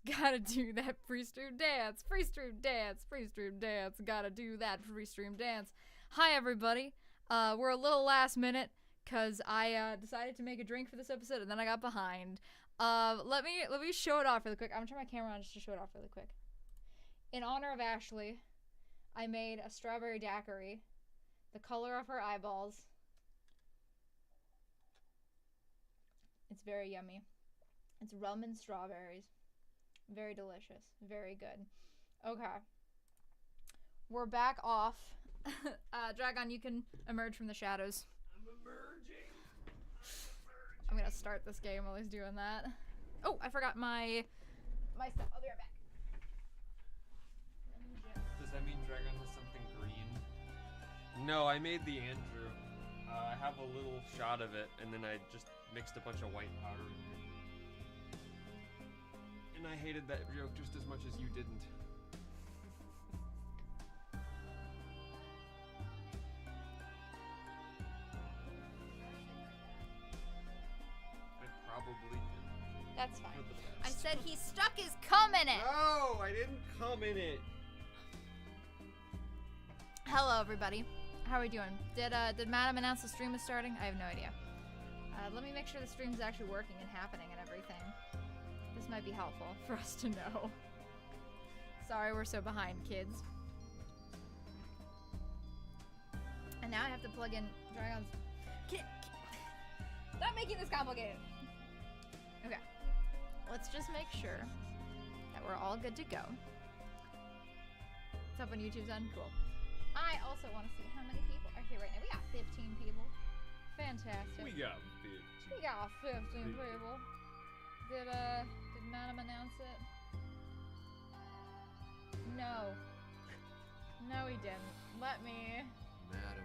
Gotta do that free stream dance, free stream dance, free stream dance. Gotta do that free stream dance. Hi everybody. We're a little last minute because I decided to make a drink for this episode and then I got behind. Let me show it off really quick. I'm gonna turn my camera on just to show it off really quick. In honor of Ashley, I made a strawberry daiquiri, the color of her eyeballs. It's very yummy. It's rum and strawberries. Very delicious. Very good. Okay. We're back off. Dragon, you can emerge from the shadows. I'm emerging. I'm gonna start this game while he's doing that. Oh, I forgot my stuff. I'll be right back. Does that mean Dragon has something green? No, I made the Andrew. I have a little shot of it, and then I just mixed a bunch of white powder in there. And I hated that joke just as much as you didn't. I probably did. That's fine. For the I best. said he stuck his cum in it. No, I didn't come in it. Hello, everybody. How are we doing? Did Madam announce the stream is starting? I have no idea. Let me make sure the stream is actually working and happening and everything. This might be helpful for us to know. Sorry, we're so behind, kids. And now I have to plug in Dragon's... Stop making this complicated. Okay. Let's just make sure that we're all good to go. What's up on YouTube, son? Cool. I also want to see how many people are here right now. We got 15 people. Fantastic. We got 15. We got 15 people. Did Madam announce it? No. No, he didn't. Let me. Madam.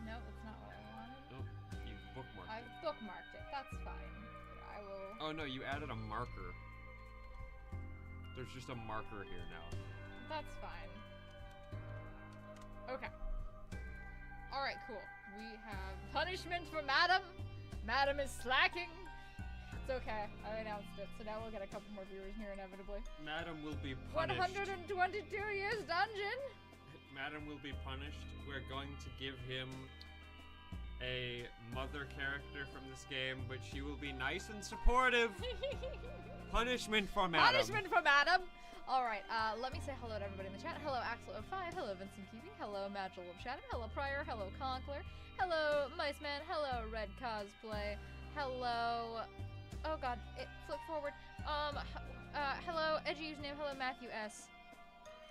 No, that's not what I wanted. Oh, you bookmarked I've it. bookmarked it. That's fine. I will. Oh no, you added a marker. There's just a marker here now. That's fine. Okay. Alright, cool. We have punishment for Madam. Madam is slacking. It's okay. I announced it, so now we'll get a couple more viewers here inevitably. Madam will be punished. 122 years dungeon. Madam will be punished. We're going to give him a mother character from this game, but she will be nice and supportive. Punishment for Madam. Punishment for Madam. Alright, let me say hello to everybody in the chat. Hello, Axel05. Hello, Vincent Keeping. Hello, Magil of Shadow. Hello, Pryor. Hello, Conkler. Hello, Mice Man. Hello, Red Cosplay. Hello. Oh god, it flipped forward. Hello, Edgy Username. Hello, Matthew S.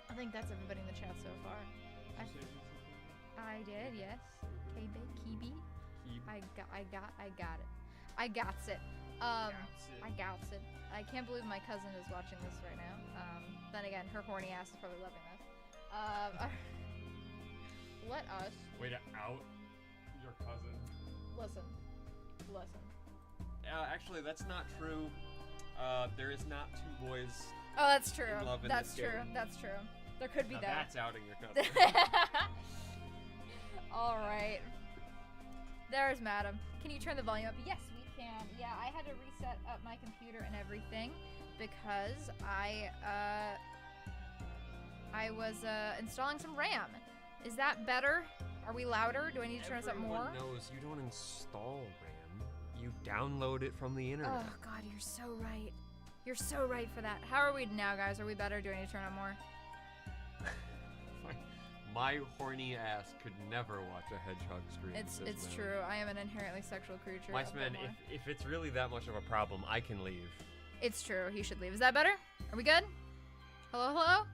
I think that's everybody in the chat so far. I did, yes. Kibi. I got it. I got it. I got it. I can't believe my cousin is watching this right now. Then again, her horny ass is probably loving this. Let us. Way to out your cousin. Listen. Actually, that's not true. There is not two boys. Oh, that's true. In love in That's this true. game. That's true. There could be Now that. that's outing your cousin. All right. There's Madam. Can you turn the volume up? Yes, we can. Yeah, I had to reset up my computer and everything because I was installing some RAM. Is that better? Are we louder? Do I need to turn this up more? Everyone knows you don't install RAM. You download it from the internet. Oh god, you're so right. You're so right for that. How are we now, guys? Are we better? Do I need to turn up more? My horny ass could never watch a hedgehog scream. It's true. I am an inherently sexual creature. Mice Man, if it's really that much of a problem, I can leave. It's true. He should leave. Is that better? Are we good? Hello?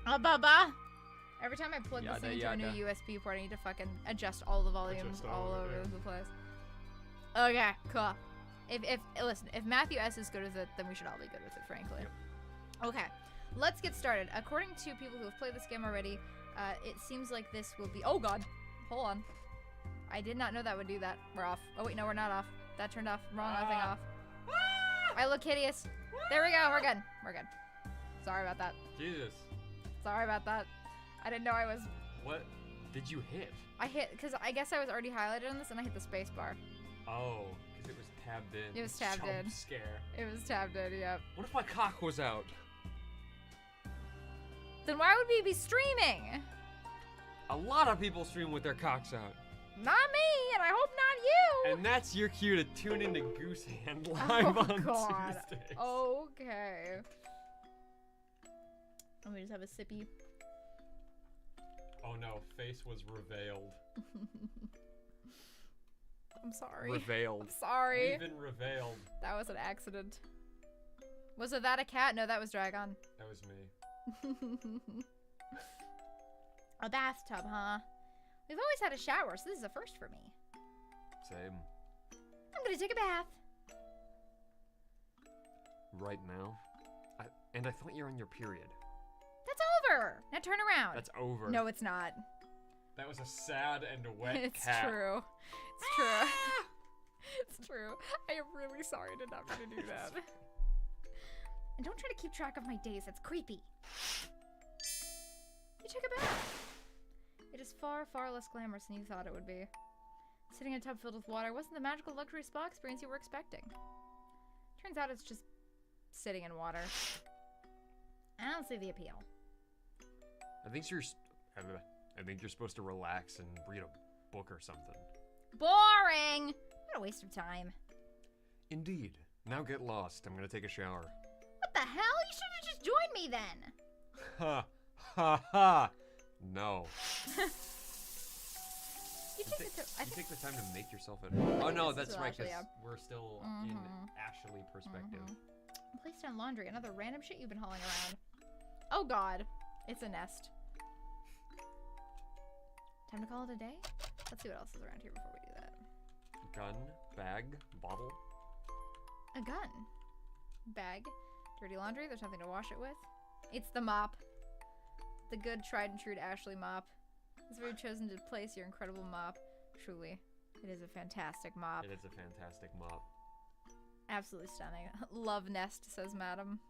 Baba. Every time I plug this thing into a new USB port, I need to fucking adjust all the volumes all over the place. Okay, cool. Listen, if Matthew S is good with it, then we should all be good with it, frankly. Yep. Okay, let's get started. According to people who have played this game already, it seems like this will be. Oh god, hold on. I did not know that would do that. We're off. Oh wait, no, we're not off. That turned off. Wrong thing off. I look hideous. There we go. We're good. We're good. Sorry about that. Jesus. Sorry about that. I didn't know I was. What did you hit? I hit because I guess I was already highlighted on this, and I hit the space bar. Oh, because it was tabbed in. It was tabbed in. Jump scare. It was tabbed in, yep. What if my cock was out? Then why would we be streaming? A lot of people stream with their cocks out. Not me, and I hope not you. And that's your cue to tune into Goose Hand live on God. Tuesdays. Okay. Let me just have a sippy. Oh no, face was revealed. I'm sorry. Revealed. I'm sorry. We've been revealed. That was an accident. Was it that a cat? No, that was Dragon. That was me. A bathtub, huh? We've always had a shower, so this is a first for me. Same. I'm gonna take a bath. Right now? And I thought you're on your period. That's over. Now turn around. That's over. No, it's not. That was a sad and wet It's cat. true. It's true. It's true. I am really sorry to not mean to do that. And don't try to keep track of my days. That's creepy. You took a bath. It is far, far less glamorous than you thought it would be. Sitting in a tub filled with water wasn't the magical luxury spa experience you were expecting. Turns out it's just sitting in water. I don't see the appeal. I think you're supposed to relax and read a book or something. Boring! What a waste of time. Indeed. Now get lost. I'm gonna take a shower. What the hell? You should have just joined me then. Ha ha ha! No. You take the time to make yourself at home. Oh no, Yes, that's so right, Ashley, because yeah. we're still in Ashley perspective. Place down laundry. Another random shit you've been hauling around. Oh god. It's a nest. Time to call it a day? Let's see what else is around here before we do that. Gun, bag, bottle. A gun. Bag. Dirty laundry. There's nothing to wash it with. It's the mop. The good tried and true Ashley mop. It's where you've chosen to place your incredible mop. Truly. It is a fantastic mop. It is a fantastic mop. Absolutely stunning. Love nest, says Madam.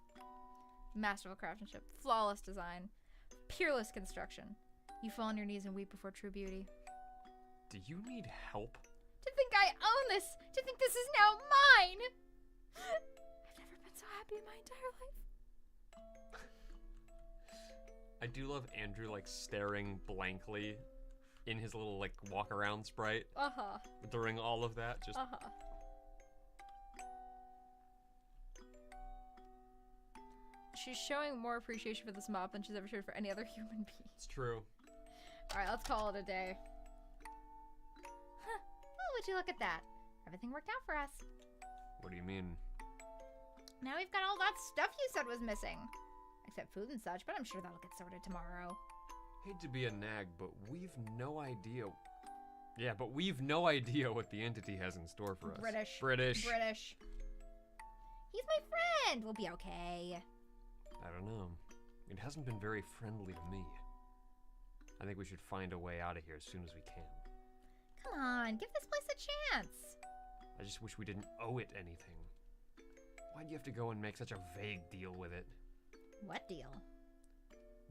Masterful craftsmanship. Flawless design. Peerless construction. You fall on your knees and weep before true beauty. Do you need help? To think I own this! To think this is now mine! I've never been so happy in my entire life. I do love Andrew, like, staring blankly in his little, like, walk-around sprite. Uh-huh. During all of that, just... Uh-huh. She's showing more appreciation for this mop than she's ever showed for any other human being. It's true. Alright, let's call it a day. Huh. Oh, would you look at that? Everything worked out for us. What do you mean? Now we've got all that stuff you said was missing. Except food and such, but I'm sure that'll get sorted tomorrow. Hate to be a nag, but we've no idea... Yeah, but we've no idea what the entity has in store for us. British. British. He's my friend! We'll be okay. I don't know. It hasn't been very friendly to me. I think we should find a way out of here as soon as we can. Come on, give this place a chance. I just wish we didn't owe it anything. Why'd you have to go and make such a vague deal with it? What deal?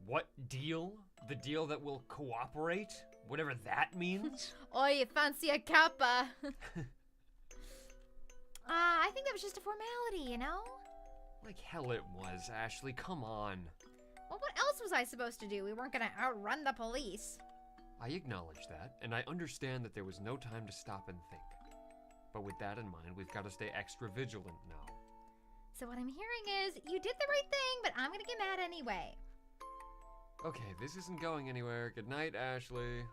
What deal? The deal that will cooperate? Whatever that means? Oh, you fancy a kappa. I think that was just a formality, you know? Like hell it was, Ashley, come on. Well, what else was I supposed to do? We weren't gonna outrun the police. I acknowledge that, and I understand that there was no time to stop and think. But with that in mind, we've got to stay extra vigilant now. So what I'm hearing is, you did the right thing, but I'm gonna get mad anyway. Okay, this isn't going anywhere. Good night, Ashley.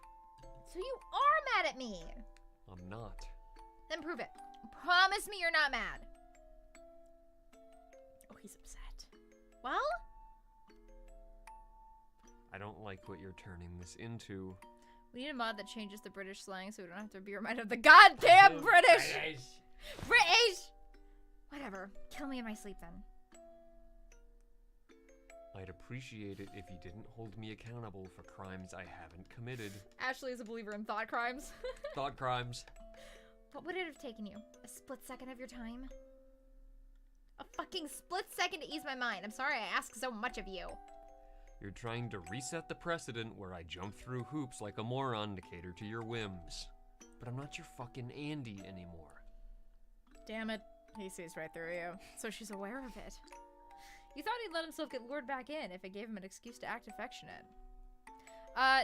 So you are mad at me. I'm not. Then prove it. Promise me you're not mad. Oh, he's upset. Well? I don't like what you're turning this into. We need a mod that changes the British slang so we don't have to be reminded of the goddamn British! British! Whatever. Kill me in my sleep then. I'd appreciate it if you didn't hold me accountable for crimes I haven't committed. Ashley is a believer in thought crimes. Thought crimes. What would it have taken you? A split second of your time? A fucking split second to ease my mind. I'm sorry I ask so much of you. You're trying to reset the precedent where I jump through hoops like a moron to cater to your whims. But I'm not your fucking Andy anymore. Damn it. He sees right through you. So she's aware of it. You thought he'd let himself get lured back in if it gave him an excuse to act affectionate.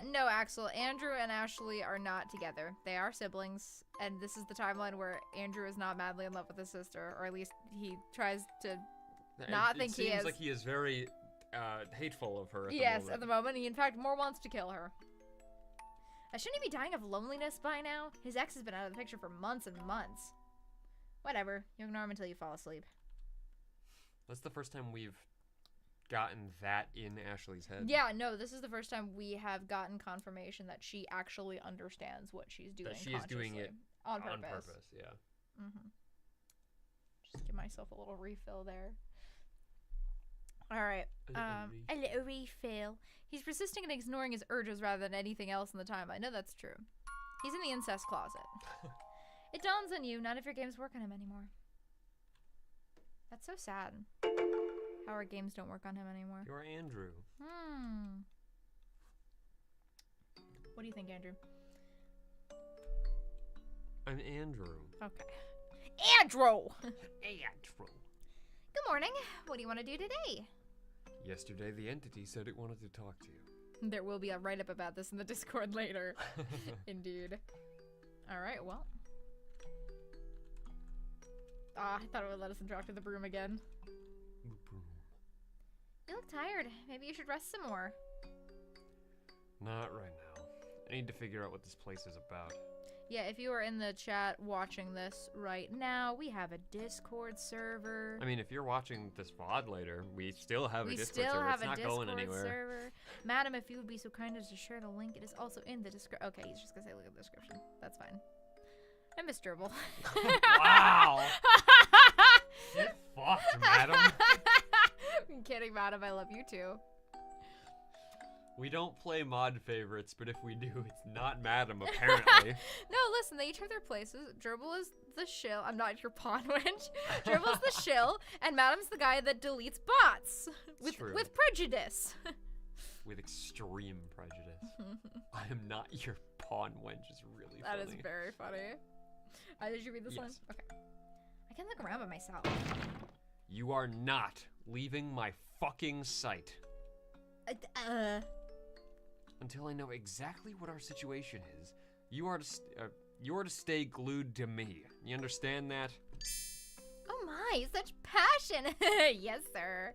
No, Axel. Andrew and Ashley are not together. They are siblings, and this is the timeline where Andrew is not madly in love with his sister, or at least he tries to not think he is. It seems like he is very hateful of her at the moment. Yes, at the moment. He, in fact, more wants to kill her. Shouldn't he be dying of loneliness by now? His ex has been out of the picture for months and months. Whatever. You ignore him until you fall asleep. That's the first time we've gotten that in Ashley's head. Yeah, no, this is the first time we have gotten confirmation that she actually understands what she's doing. That she is doing it on purpose. On purpose, yeah. Just give myself a little refill there. All right. A little refill. He's persisting in ignoring his urges rather than anything else in the time. I know that's true. He's in the incest closet. It dawns on you, none of your games work on him anymore. That's so sad. How our games don't work on him anymore. You're Andrew. What do you think, Andrew? I'm Andrew. Okay. Andrew! Andrew. Good morning. What do you want to do today? Yesterday, the entity said it wanted to talk to you. There will be a write-up about this in the Discord later. Indeed. Alright, well. I thought it would let us interact with the broom again. You look tired. Maybe you should rest some more. Not right now. I need to figure out what this place is about. Yeah, if you are in the chat watching this right now, we have a Discord server. I mean, if you're watching this VOD later, we still have a Discord server. It's not going anywhere. Server. Madam, if you would be so kind as to share the link, it is also in the description. Okay, he's just gonna say look at the description. That's fine. I miss Gerbil. Wow! Get fucked, madam. I'm kidding, madam. I love you too. We don't play mod favorites, but if we do, it's not madam, apparently. No, listen, they each have their places. Gerbil is the shill. I'm not your pawn wench. Gerbil's the shill, and madam's the guy that deletes bots. With prejudice. With extreme prejudice. I am not your pawn wench is really funny. That is very funny. Did you read this one? Okay. I can look around by myself. You are not leaving my fucking site. Until I know exactly what our situation is, you are to stay glued to me. You understand that? Oh my, such passion! Yes, sir.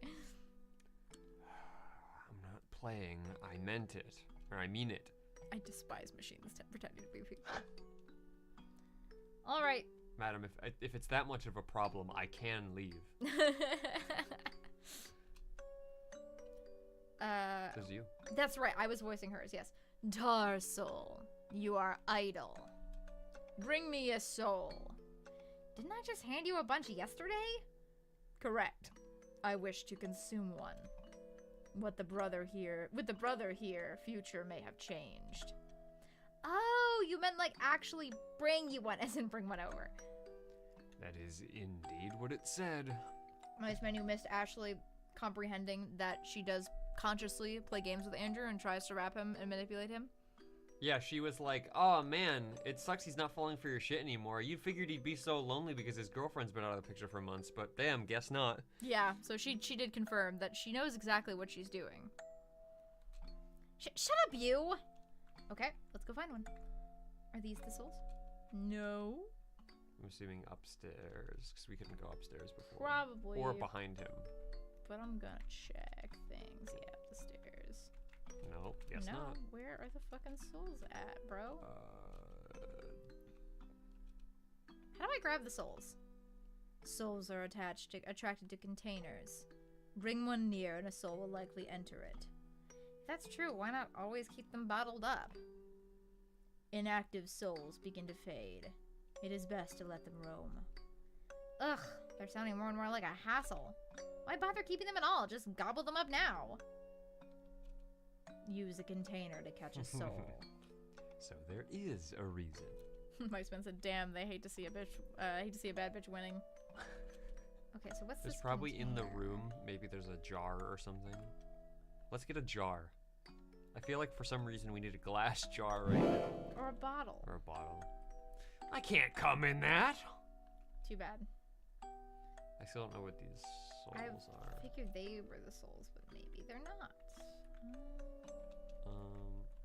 I'm not playing. I meant it. Or I mean it. I despise machines pretending to be people. All right. Madam, if it's that much of a problem, I can leave. Does you? That's right, I was voicing hers, yes. Tarsal, you are idle. Bring me a soul. Didn't I just hand you a bunch yesterday? Correct. I wish to consume one. With the brother here, future may have changed. Oh, you meant like actually bring you one, as in bring one over. That is indeed what it said. Nice man, you missed Ashley comprehending that she does consciously play games with Andrew and tries to wrap him and manipulate him. Yeah, she was like, oh man, it sucks he's not falling for your shit anymore. You figured he'd be so lonely because his girlfriend's been out of the picture for months, but damn, guess not. Yeah, so she did confirm that she knows exactly what she's doing. Shut up, you! Okay, let's go find one. Are these the souls? No. I'm assuming upstairs, because we couldn't go upstairs before. Probably. Or behind him. But I'm gonna check things. Yeah, the stairs. No, guess not. No, where are the fucking souls at, bro? How do I grab the souls? Souls are attracted to containers. Bring one near and a soul will likely enter it. If that's true, why not always keep them bottled up? Inactive souls begin to fade. It is best to let them roam. Ugh, they're sounding more and more like a hassle. Why bother keeping them at all? Just gobble them up now. Use a container to catch a soul. So there is a reason. Mike Spence said, "Damn, they hate to see a bitch. Hate to see a bad bitch winning." Okay, so what's this? There's probably container? in the room. Maybe there's a jar or something. Let's get a jar. I feel like for some reason we need a glass jar right now. Or a bottle. Or a bottle. I can't come in that. Too bad. I still don't know what these souls I are. figured they were the souls, but maybe they're not.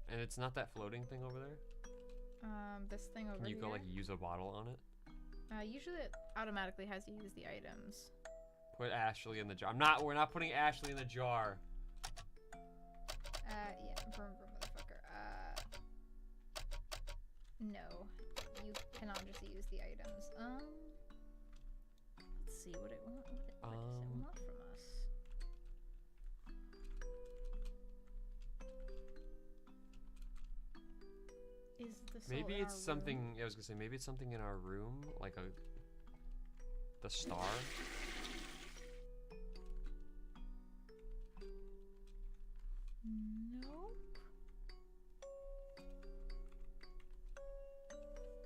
And it's not that floating thing over there? This thing over Can you here. go like use a bottle on it? Usually it automatically has you use the items. Put Ashley in the jar. We're not putting Ashley in the jar. Yeah, vroom vroom motherfucker. No. You cannot just use the items. Let's see what it wants. What does it want from us? Is the soul Maybe in it's our something. room? I was gonna say maybe it's something in our room, like the star. Nope.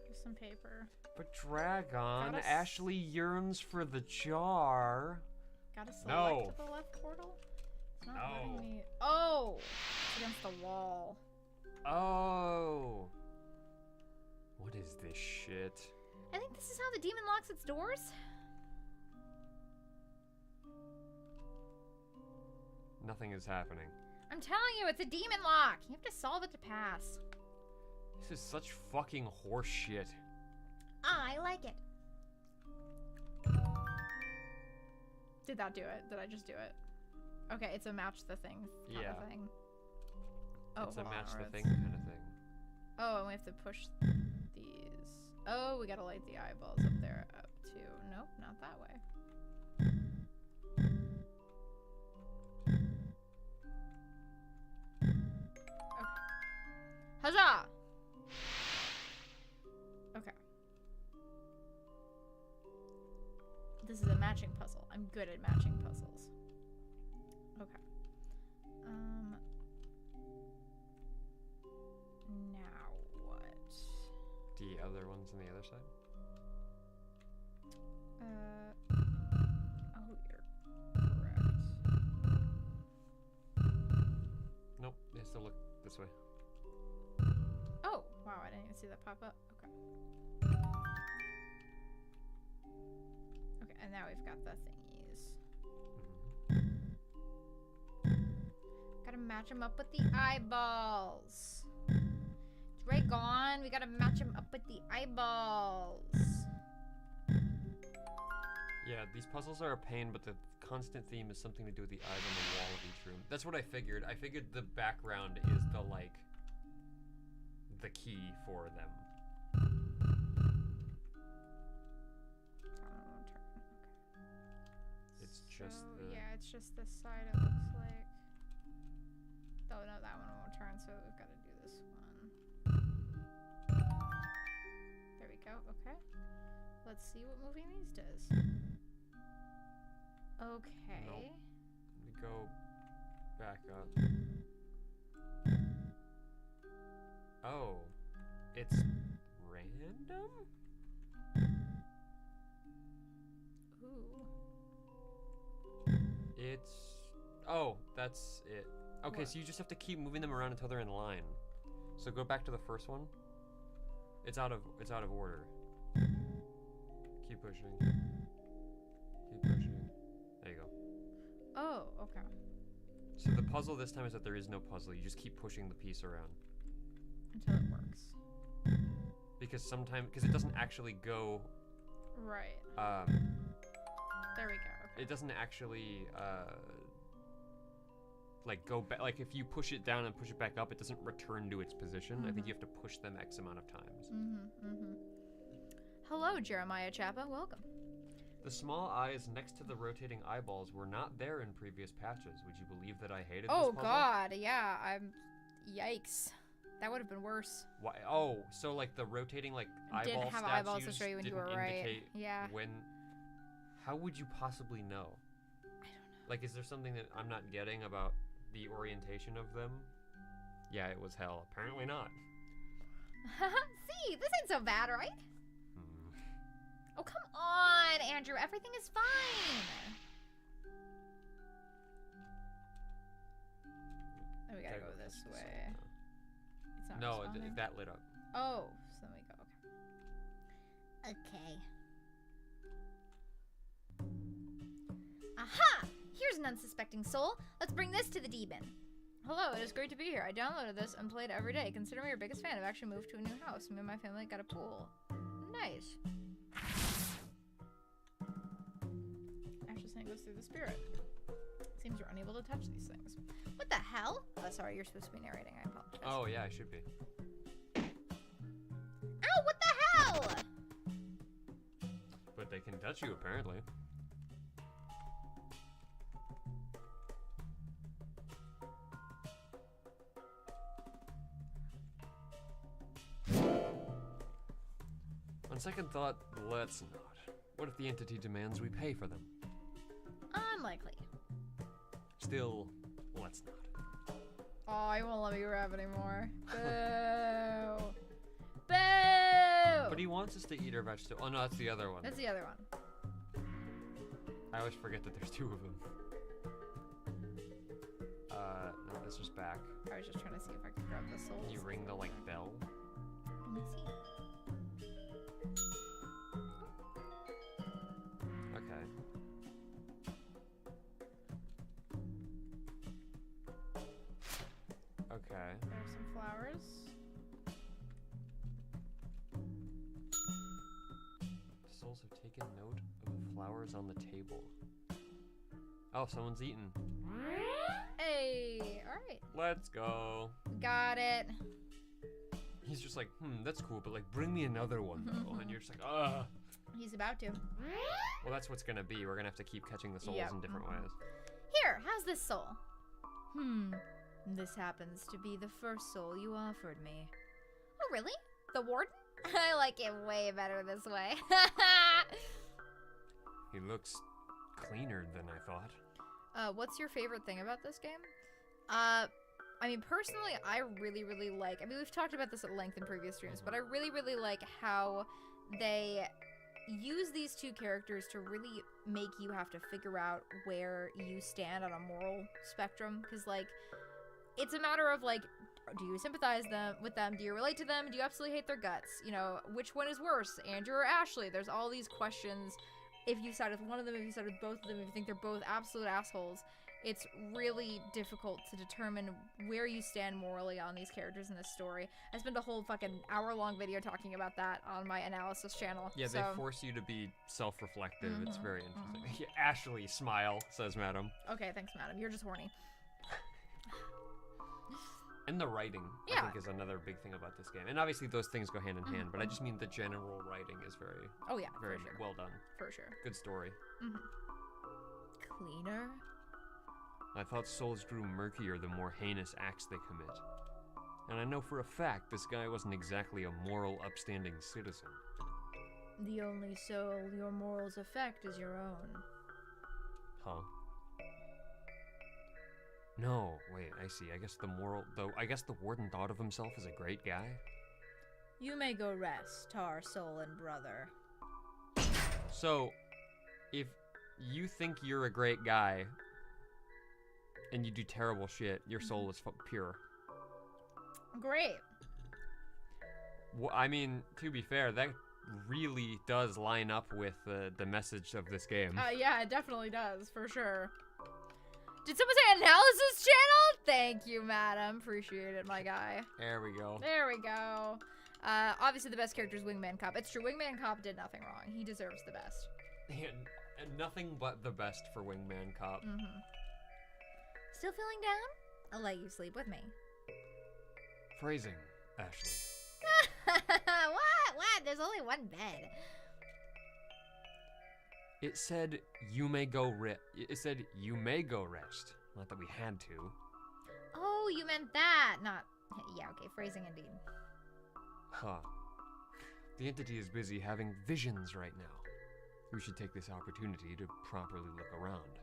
Here's some paper. But Dragon, Gotta Ashley yearns for the jar. Gotta select No. the left portal? It's not No. letting me. Oh! It's against the wall. Oh. What is this shit? I think this is how the demon locks its doors. Nothing is happening. I'm telling you, it's a demon lock. You have to solve it to pass. This is such fucking horse shit. I like it. Did that do it? Did I just do it? Okay, it's a match the thing kind of thing. Oh, It's a hold on, match or the it's- thing kind of thing. Oh, and we have to push these. Oh, we gotta light the eyeballs up there up too. Nope, not that way. Okay. Huzzah! Okay. This is a matching puzzle. I'm good at matching puzzles. Okay. Now what? The other one's on the other side? Oh, you're correct. Nope, they still look this way. Oh, wow, I didn't even see that pop up. Okay. Okay, and now we've got the thingies. Gotta match them up with the eyeballs. It's right gone. We gotta match them up with the eyeballs. Yeah, these puzzles are a pain, but the constant theme is something to do with the eyes on the wall of each room. That's what I figured. I figured the background is the, like, the key for them. It's just So, the... yeah, it's just this side, it looks like. Oh, no, that one won't turn, so we've got to do this one. There we go, okay. Let's see what moving these does. Okay. Nope. Let me go back up. Oh. It's random? Ooh. It's... Oh, that's it. Okay, What? so you just have to keep moving them around until they're in line. So go back to the first one. It's out of order. Keep pushing. Keep pushing. There you go. Oh, okay. So the puzzle this time is that there is no puzzle. You just keep pushing the piece around. Until it works. Because it doesn't actually go, Right. There we go, okay. it doesn't actually, like go back, like if you push it down and push it back up, it doesn't return to its position. I think you have to push them X amount of times. Hello, Jeremiah Chappa. Welcome. The small eyes next to the rotating eyeballs were not there in previous patches. Would you believe that I hated Oh, this puzzle? God. Yeah, Yikes. That would have been worse. Why? Oh, so like the rotating like eyeball Didn't have statues eyeballs to show you when you didn't were right. indicate Yeah. when. How would you possibly know? I don't know. Like, is there something that I'm not getting about the orientation of them? Yeah, it was hell. Apparently not. See, this ain't so bad, right? Hmm. Oh, come on, Andrew. Everything is fine. Oh, we gotta go this way. It's not No, responding. that lit up. Oh, so then we go. Okay. Okay. Aha! Here's an unsuspecting soul. Let's bring this to the demon. Hello, it is great to be here. I downloaded this and played every day. Consider me your biggest fan. I've actually moved to a new house. Me and my family got a pool. Nice. Ashley's saying goes through the spirit. Seems you're unable to touch these things. What the hell? Oh, sorry, you're supposed to be narrating. I apologize. Oh, yeah, I should be. Ow, what the hell? But they can touch you, apparently. On second thought, let's not. What if the entity demands we pay for them? Unlikely. Still, let's not. Oh, he won't let me grab anymore. Boo! Boo! But he wants us to eat our vegetable. Oh no, that's the other one. That's the other one. I always forget that there's two of them. No, this was back. I was just trying to see if I could grab the souls. Can you ring the, like, bell? Let me see. Okay. Okay. There's some flowers. Souls have taken note of the flowers on the table. Oh, someone's eaten. Hey, alright. Let's go. Got it. He's just like, that's cool, but like, bring me another one though. And you're just like, ugh. He's about to. Well, that's what's gonna be. We're gonna have to keep catching the souls in different ways. Here, how's this soul? This happens to be the first soul you offered me. Oh, really? The warden? I like it way better this way. He looks cleaner than I thought. What's your favorite thing about this game? I mean, personally, I really, really like... I mean, we've talked about this at length in previous streams, but I really, really like how they use these two characters to really make you have to figure out where you stand on a moral spectrum. Because, like, it's a matter of, like, do you sympathize with them? Do you relate to them? Do you absolutely hate their guts? You know, which one is worse, Andrew or Ashley? There's all these questions. If you side with one of them, if you side with both of them, if you think they're both absolute assholes, it's really difficult to determine where you stand morally on these characters in this story. I spent a whole fucking hour-long video talking about that on my analysis channel. Yeah, so. They force you to be self-reflective. It's very interesting. Yeah, Ashley, smile, says madam. Okay, thanks, madam. You're just horny. And the writing, I think, is another big thing about this game. And obviously those things go hand in hand, but I just mean the general writing is very, very well done. For sure. Good story. Cleaner? I thought souls grew murkier the more heinous acts they commit. And I know for a fact this guy wasn't exactly a moral, upstanding citizen. The only soul your morals affect is your own. Huh? No, wait, I see. I guess the warden thought of himself as a great guy? You may go rest, tar soul and brother. So, if you think you're a great guy, and you do terrible shit, your soul is pure. Great. Well, I mean, to be fair, that really does line up with the message of this game. Yeah, it definitely does, for sure. Did someone say analysis channel? Thank you, madam. Appreciate it, my guy. There we go. There we go. Obviously, the best character is Wingman Cop. It's true, Wingman Cop did nothing wrong. He deserves the best. And nothing but the best for Wingman Cop. Still feeling down? I'll let you sleep with me. Phrasing, Ashley. What? There's only one bed. It said you may go rest. Not that we had to. Oh, you meant that, not... Yeah, okay, phrasing indeed. Huh. The entity is busy having visions right now. We should take this opportunity to properly look around.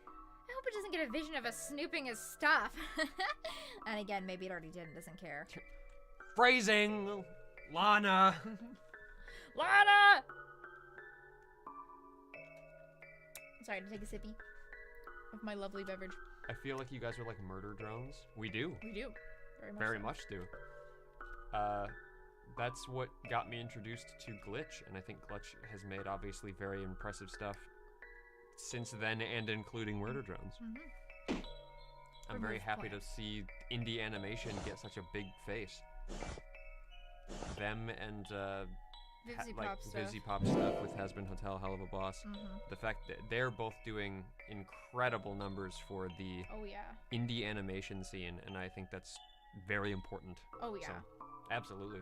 I hope it doesn't get a vision of us snooping his stuff. And again, maybe it already did and doesn't care. Phrasing! Lana! Lana! Sorry to take a sippy of my lovely beverage. I feel like you guys are like murder drones. We do. We do. Very much do. That's what got me introduced to Glitch, and I think Glitch has made obviously very impressive stuff since then, and including murder drones. I'm very happy to see indie animation get such a big face. Them and Vizzy Pop stuff with Has Been Hotel, Hell of a Boss. The fact that they're both doing incredible numbers for the indie animation scene, and I think that's very important. So, absolutely.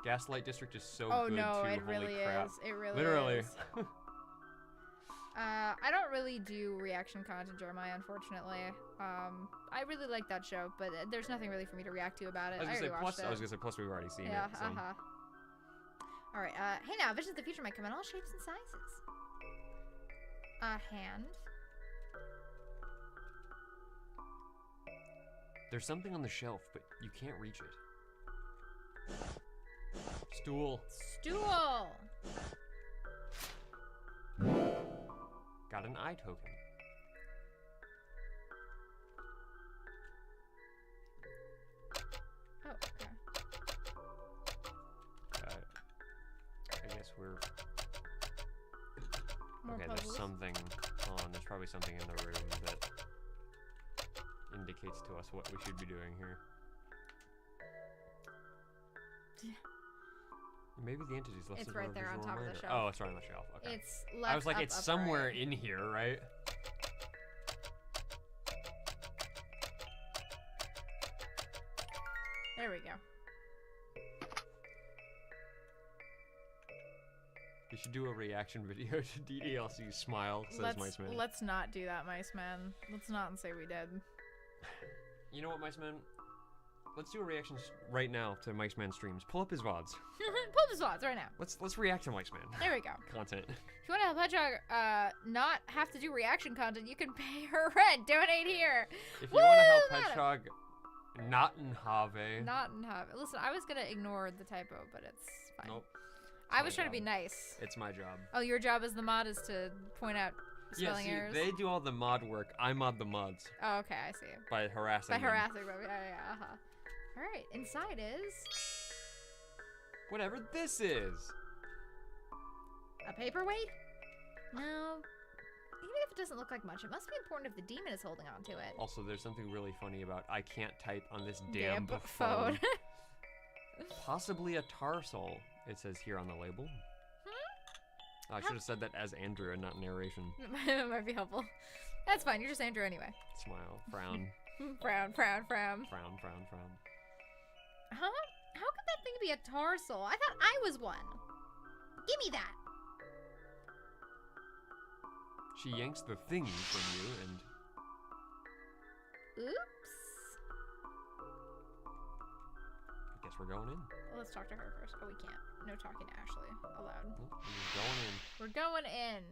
Gaslight District is so good too. No, it Holy really crap. is. It really Literally. is. I don't really do reaction content, Jeremiah, unfortunately. I really like that show, but there's nothing really for me to react to about it. I already watched it. I was gonna say, plus we've already seen it. So. Alright, hey now, Visions of the Future might come in all shapes and sizes. Hand. There's something on the shelf, but you can't reach it. Stool. Stool! Got an eye token. Oh, okay. I guess we're... More okay, puzzles. there's something on. There's probably something in the room that indicates to us what we should be doing here. Maybe the entity's left. It's right there on top of the shelf. Oh, it's right on the shelf. Okay. It's left I was like, up, it's up, somewhere right. in here, right? There we go. You should do a reaction video to DDLC's Smile, says Mice Man. Let's not do that, Mice Man. Let's not say we did. You know what, Mice Man? Let's do a reaction right now to Mice Man streams. Pull up his VODs. Pull up his VODs right now. Let's react to Mice Man. There we go. Content. If you want to help Hedgehog not have to do reaction content, you can pay her rent. Donate here. If you want to help Hedgehog not in Have. Not in Have. Listen, I was going to ignore the typo, but it's fine. Nope. I was trying to be nice. It's my job. Oh, your job as the mod is to point out spelling errors? They do all the mod work. I mod the mods. Oh, okay, I see. By harassing them. them. Yeah. Alright, inside is... whatever this is. A paperweight? No. Even if it doesn't look like much, it must be important if the demon is holding on to it. Also, there's something really funny about I can't type on this damn phone. Possibly a tarsal, it says here on the label. I should have said that as Andrew and not narration. It might be helpful. That's fine, you're just Andrew anyway. Smile, frown. Frown. Frown. Huh? How could that thing be a tarsal? I thought I was one. Give me that. She yanks the thingy from you and... Oops. I guess we're going in. Well, let's talk to her first. Oh, we can't. No talking to Ashley allowed. Nope, we're going in. We're going in.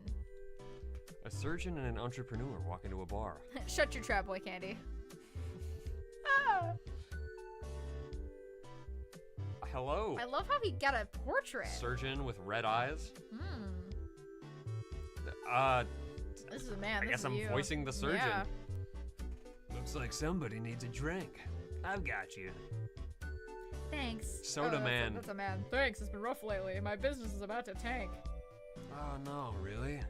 A surgeon and an entrepreneur walk into a bar. Shut your trap, boy, Candy. Ah. Hello. I love how he got a portrait. Surgeon with red eyes. This is a man. I guess I'm voicing the surgeon. Yeah. Looks like somebody needs a drink. I've got you. Thanks. Soda man. That's a man. Thanks. It's been rough lately. My business is about to tank. Oh no, really?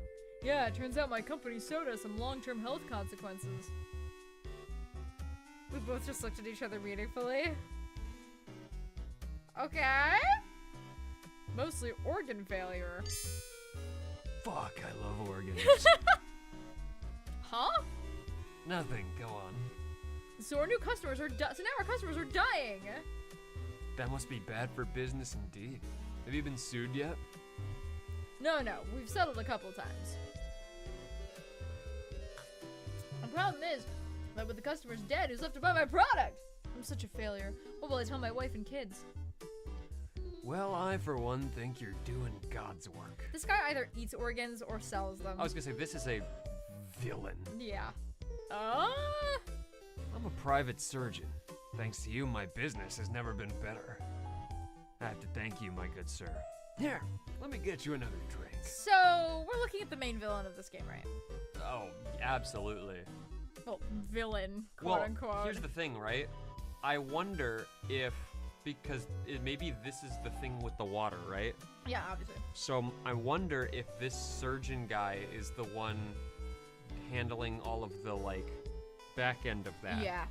Yeah, it turns out my company's soda has some long-term health consequences. We both just looked at each other meaningfully. Okay. Mostly organ failure. Fuck, I love organs. Huh? Nothing, go on. So our new customers are so now our customers are dying. That must be bad for business indeed. Have you been sued yet? No, we've settled a couple times. The problem is that with the customers dead, who's left to buy my product? I'm such a failure. What will I tell my wife and kids? Well, I, for one, think you're doing God's work. This guy either eats organs or sells them. I was gonna say, this is a villain. Yeah. I'm a private surgeon. Thanks to you, my business has never been better. I have to thank you, my good sir. Here, let me get you another drink. So, we're looking at the main villain of this game, right? Oh, absolutely. Well, villain, quote unquote. Here's the thing, right? I wonder if because maybe this is the thing with the water, right? Yeah, obviously. So I wonder if this surgeon guy is the one handling all of the like back end of that. Yeah.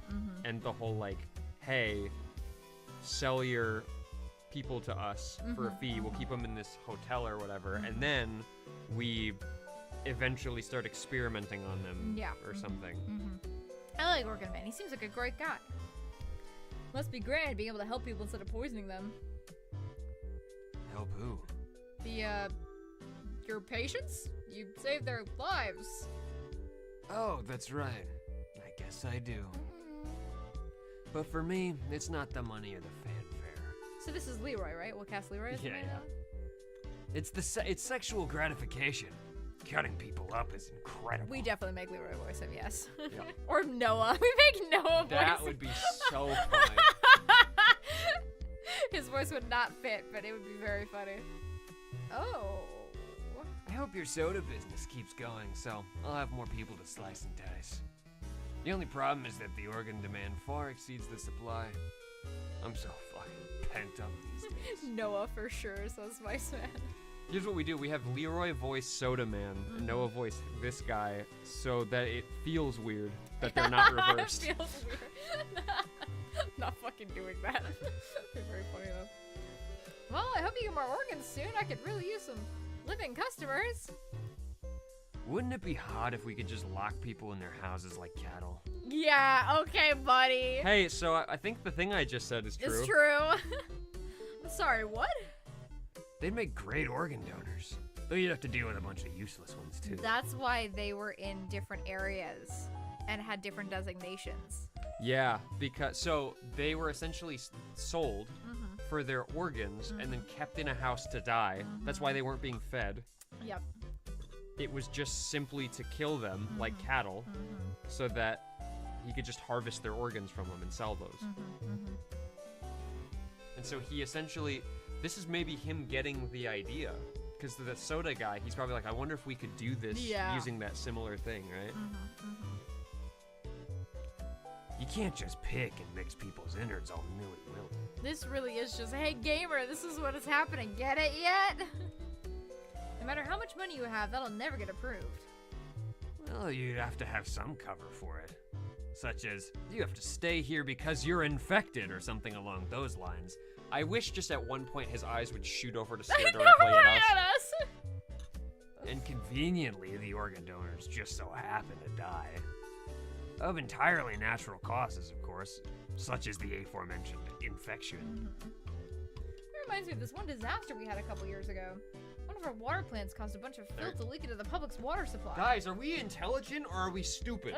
And the whole like, hey, sell your people to us for a fee. We'll keep them in this hotel or whatever, and then we eventually start experimenting on them. Yeah. Or something. I like Organ Man. He seems like a great guy. Must be grand being able to help people instead of poisoning them. Help who? Your patients? You saved their lives. Oh, that's right. I guess I do. But for me, it's not the money or the fanfare. So this is Leroy, right? We'll cast Leroy as the Yeah, main yeah. villain? It's sexual gratification. Cutting people up is incredible. We definitely make Leroy voice him, yes. Yeah. Or Noah. We make Noah voice That him. would be so funny. His voice would not fit, but it would be very funny. Oh. I hope your soda business keeps going, so I'll have more people to slice and dice. The only problem is that the organ demand far exceeds the supply. I'm so fucking pent up these days. Noah for sure, says Vice Man. Here's what we do. We have Leroy voice Soda Man and Noah voice this guy so that it feels weird that they're not reversed. It feels weird. Not fucking doing that. Be very funny though. Well, I hope you get more organs soon. I could really use some living customers. Wouldn't it be hot if we could just lock people in their houses like cattle? Yeah, okay, buddy. Hey, so I think the thing I just said is true. It's true. I'm sorry, what? They'd make great organ donors. Though you'd have to deal with a bunch of useless ones too. That's why they were in different areas and had different designations. Yeah, because so they were essentially sold for their organs and then kept in a house to die. That's why they weren't being fed. Yep. It was just simply to kill them like cattle so that he could just harvest their organs from them and sell those. And so he essentially, this is maybe him getting the idea. Because the soda guy, he's probably like, I wonder if we could do this using that similar thing, right? You can't just pick and mix people's innards all nilly-willy. This really is just, hey gamer, this is what is happening. Get it yet? No matter how much money you have, that'll never get approved. Well, you'd have to have some cover for it. Such as, you have to stay here because you're infected or something along those lines. I wish just at one point his eyes would shoot over to stare Never directly at mind us. at us. And conveniently, the organ donors just so happen to die. Of entirely natural causes, of course, such as the aforementioned infection. It reminds me of this one disaster we had a couple years ago. One of our water plants caused a bunch of filth to leak into the public's water supply. Guys, are we intelligent or are we stupid?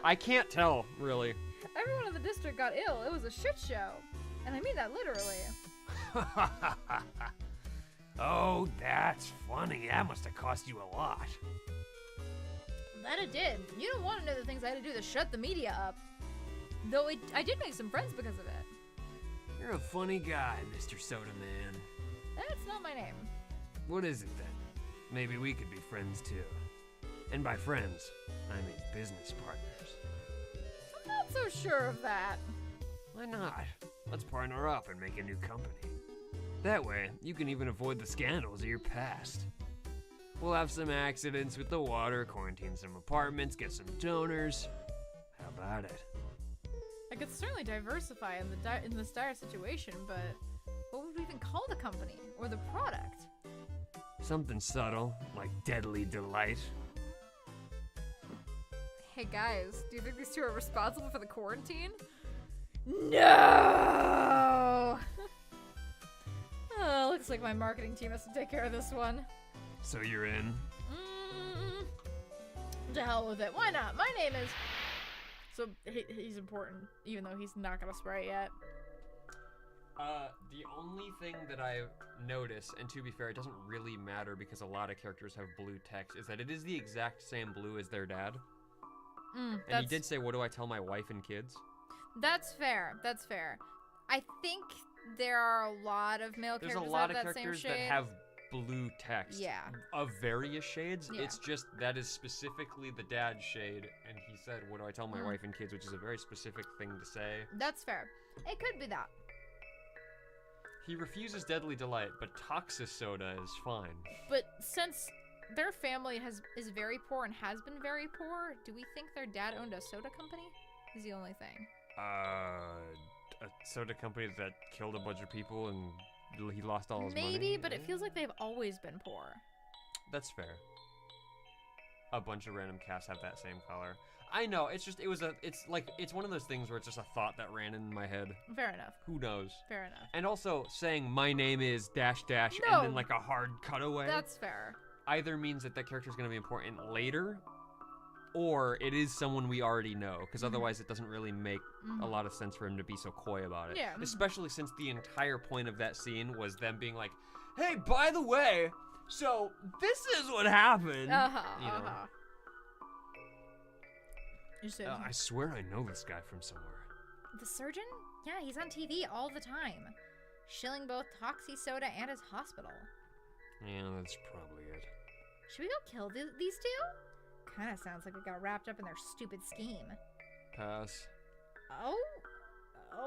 I can't tell, really. Everyone in the district got ill. It was a shit show. And I mean that literally. Oh, that's funny. That must have cost you a lot. That it did. You don't want to know the things I had to do to shut the media up. Though I did make some friends because of it. You're a funny guy, Mr. Soda Man. That's not my name. What is it then? Maybe we could be friends too. And by friends, I mean business partners. I'm not so sure of that. Why not? Let's partner up and make a new company. That way, you can even avoid the scandals of your past. We'll have some accidents with the water, quarantine some apartments, get some donors. How about it? I could certainly diversify in this dire situation, but what would we even call the company or the product? Something subtle, like Deadly Delight. Hey guys, do you think these two are responsible for the quarantine? No! Oh, looks like my marketing team has to take care of this one. So you're in? To hell with it. Why not? My name is... So, he's important, even though he's not gonna spray yet. The only thing that I've noticed, and to be fair, it doesn't really matter because a lot of characters have blue text, is that it is the exact same blue as their dad. And he did say, what do I tell my wife and kids? That's fair. That's fair. I think there are a lot of male There's characters a lot that of have that characters same that shade. have blue text. Yeah. Of various shades. Yeah. It's just that is specifically the dad shade, and he said, what do I tell my wife and kids, which is a very specific thing to say. That's fair. It could be that. He refuses Deadly Delight, but Toxic Soda is fine. But since their family is very poor and has been very poor, do we think their dad owned a soda company? Is the only thing. A soda company that killed a bunch of people and he lost all his money? Maybe, but it feels like they've always been poor. That's fair. A bunch of random casts have that same color. I know, it's one of those things where it's just a thought that ran in my head. Fair enough. Who knows? Fair enough. And also saying my name is dash dash No. and then like a hard cutaway That's fair. either means that character is going to be important later, or it is someone we already know, because otherwise it doesn't really make a lot of sense for him to be so coy about it. Yeah. Especially since the entire point of that scene was them being like, hey, by the way, so this is what happened. You know? You said I swear I know this guy from somewhere. the surgeon? Yeah, he's on TV all the time, shilling both Toxie Soda and his hospital. Yeah, that's probably it. Should we go kill these two? Kind of sounds like we got wrapped up in their stupid scheme. Pass. Oh?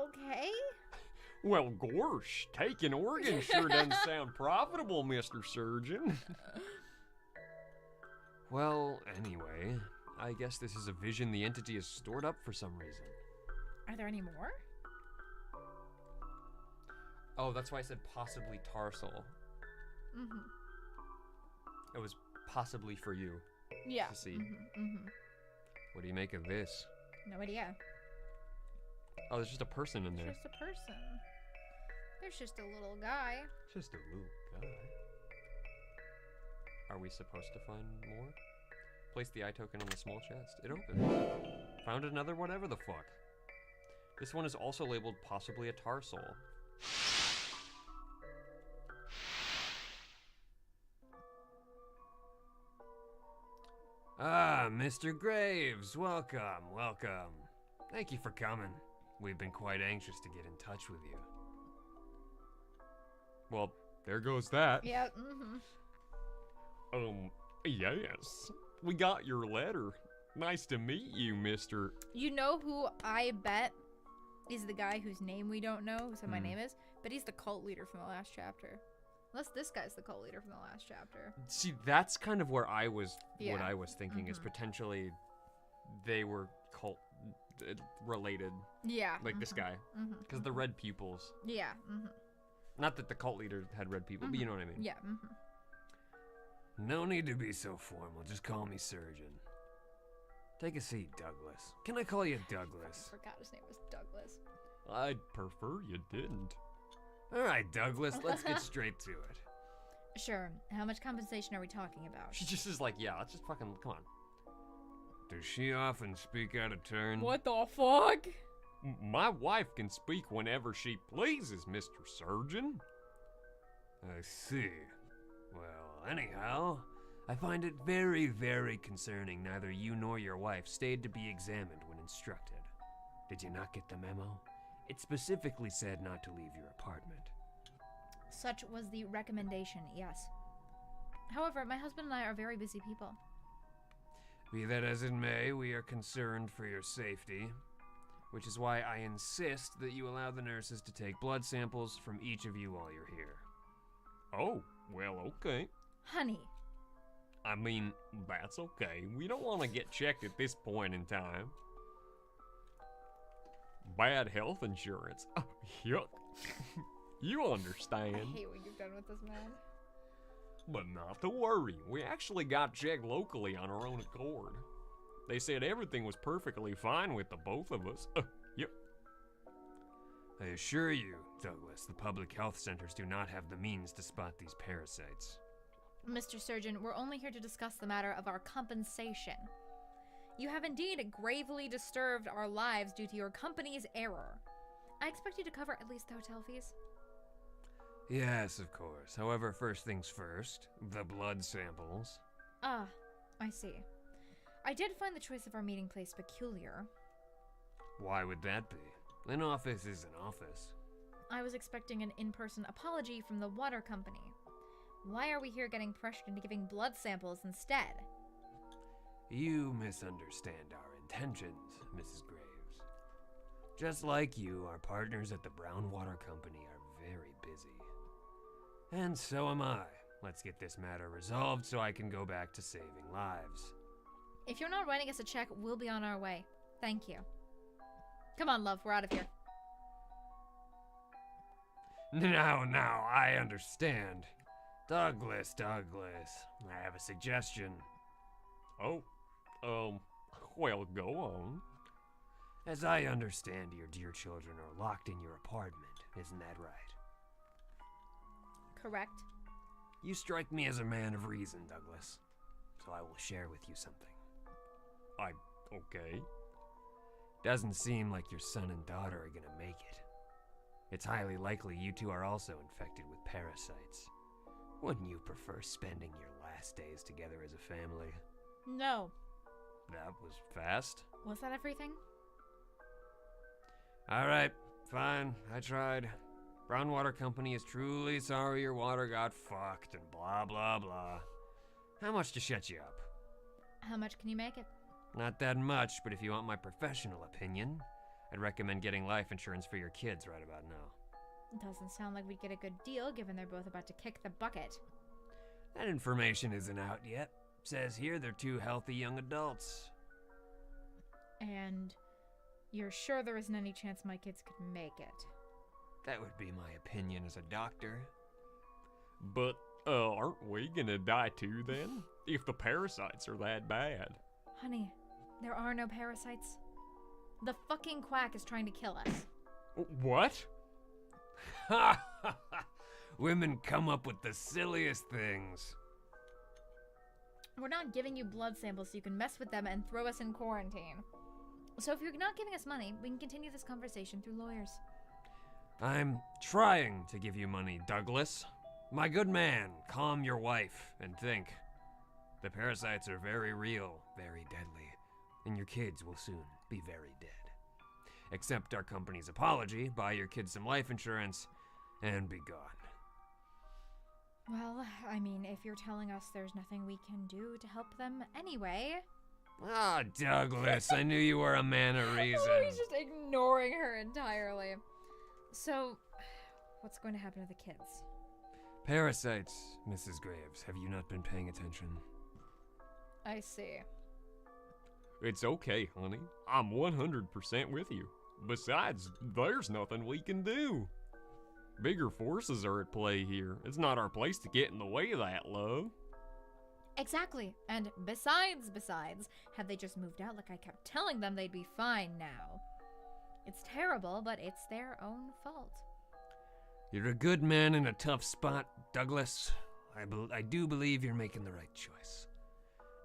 Okay. Well, gorsh, taking organs sure doesn't sound profitable, Mr. Surgeon. Well, anyway, I guess this is a vision the entity has stored up for some reason. Are there any more? Oh, that's why I said possibly Tarsal. Mm-hmm. It was possibly for you Yeah. to see. Mm-hmm. What do you make of this? No idea. Oh, there's just a person in It's there. just a person. There's just a little guy. Just a little guy. Are we supposed to find more? Place the eye token on the small chest. It opened. Found another whatever the fuck. This one is also labeled possibly a Tarsal. Ah, Mr. Graves, welcome, welcome. Thank you for coming. We've been quite anxious to get in touch with you. Well, there goes that. Yeah. Yes. We got your letter. Nice to meet you, Mr. You know who I bet is the guy whose name we don't know, who said my name is? But he's the cult leader from the last chapter. Unless this guy's the cult leader from the last chapter. See, that's kind of where I was, Yeah. what I was thinking is potentially they were cult related, Yeah. like this guy. Because the red pupils. Yeah. Not that the cult leader had red people, but you know what I mean. Yeah. No need to be so formal, just call me Surgeon. Take a seat, Douglas. Can I call you Douglas? I forgot his name was Douglas. I'd prefer you didn't. Alright, Douglas, let's get straight to it. Sure. How much compensation are we talking about? She just is like, yeah, let's just fucking, come on. Does she often speak out of turn? What the fuck? My wife can speak whenever she pleases, Mr. Surgeon. I see. Well, anyhow, I find it very, very concerning neither you nor your wife stayed to be examined when instructed. Did you not get the memo? It specifically said not to leave your apartment. Such was the recommendation, yes. However, my husband and I are very busy people. Be that as it may, we are concerned for your safety, which is why I insist that you allow the nurses to take blood samples from each of you while you're here. Oh, well, okay. Honey. I mean, that's okay. We don't want to get checked at this point in time. Bad health insurance. Oh, yuck. You understand. I hate what you've done with this man. But not to worry. We actually got checked locally on our own accord. They said everything was perfectly fine with the both of us. Yep. I assure you, Douglas, the public health centers do not have the means to spot these parasites. Mr. Surgeon, we're only here to discuss the matter of our compensation. You have indeed gravely disturbed our lives due to your company's error. I expect you to cover at least the hotel fees. Yes, of course. However, first things first, the blood samples. Ah, I see. I did find the choice of our meeting place peculiar. Why would that be? An office is an office. I was expecting an in-person apology from the water company. Why are we here getting pressured into giving blood samples instead? You misunderstand our intentions, Mrs. Graves. Just like you, our partners at the Brown Water Company are very busy. And so am I. Let's get this matter resolved so I can go back to saving lives. If you're not writing us a check, we'll be on our way. Thank you. Come on, love, we're out of here. Now, I understand. Douglas, I have a suggestion. Oh, well, go on. As I understand, your dear children are locked in your apartment, isn't that right? Correct. You strike me as a man of reason, Douglas, so I will share with you something. Okay. Doesn't seem like your son and daughter are gonna make it. It's highly likely you two are also infected with parasites. Wouldn't you prefer spending your last days together as a family? No. That was fast. Was that everything? Alright, fine, I tried. Brown Water Company is truly sorry your water got fucked and blah blah blah. How much to shut you up? How much can you make it? Not that much, but if you want my professional opinion, I'd recommend getting life insurance for your kids right about now. Doesn't sound like we'd get a good deal, given they're both about to kick the bucket. That information isn't out yet. Says here they're two healthy young adults. And you're sure there isn't any chance my kids could make it? That would be my opinion as a doctor. But, aren't we gonna die too then? If the parasites are that bad. Honey, there are no parasites. The fucking quack is trying to kill us. What? Ha ha ha! Women come up with the silliest things. We're not giving you blood samples so you can mess with them and throw us in quarantine. So if you're not giving us money, we can continue this conversation through lawyers. I'm trying to give you money, Douglas. My good man, calm your wife and think. The parasites are very real, very deadly, and your kids will soon be very dead. Accept our company's apology, buy your kids some life insurance, and be gone. Well, I mean, if you're telling us there's nothing we can do to help them anyway. Ah, Douglas, I knew you were a man of reason. He's just ignoring her entirely. So, what's going to happen to the kids? Parasites, Mrs. Graves. Have you not been paying attention? I see. It's okay, honey. I'm 100% with you. Besides, there's nothing we can do. Bigger forces are at play here. It's not our place to get in the way of that, love. Exactly. And besides, had they just moved out like I kept telling them, they'd be fine now. It's terrible, but it's their own fault. You're a good man in a tough spot, Douglas. I do believe you're making the right choice.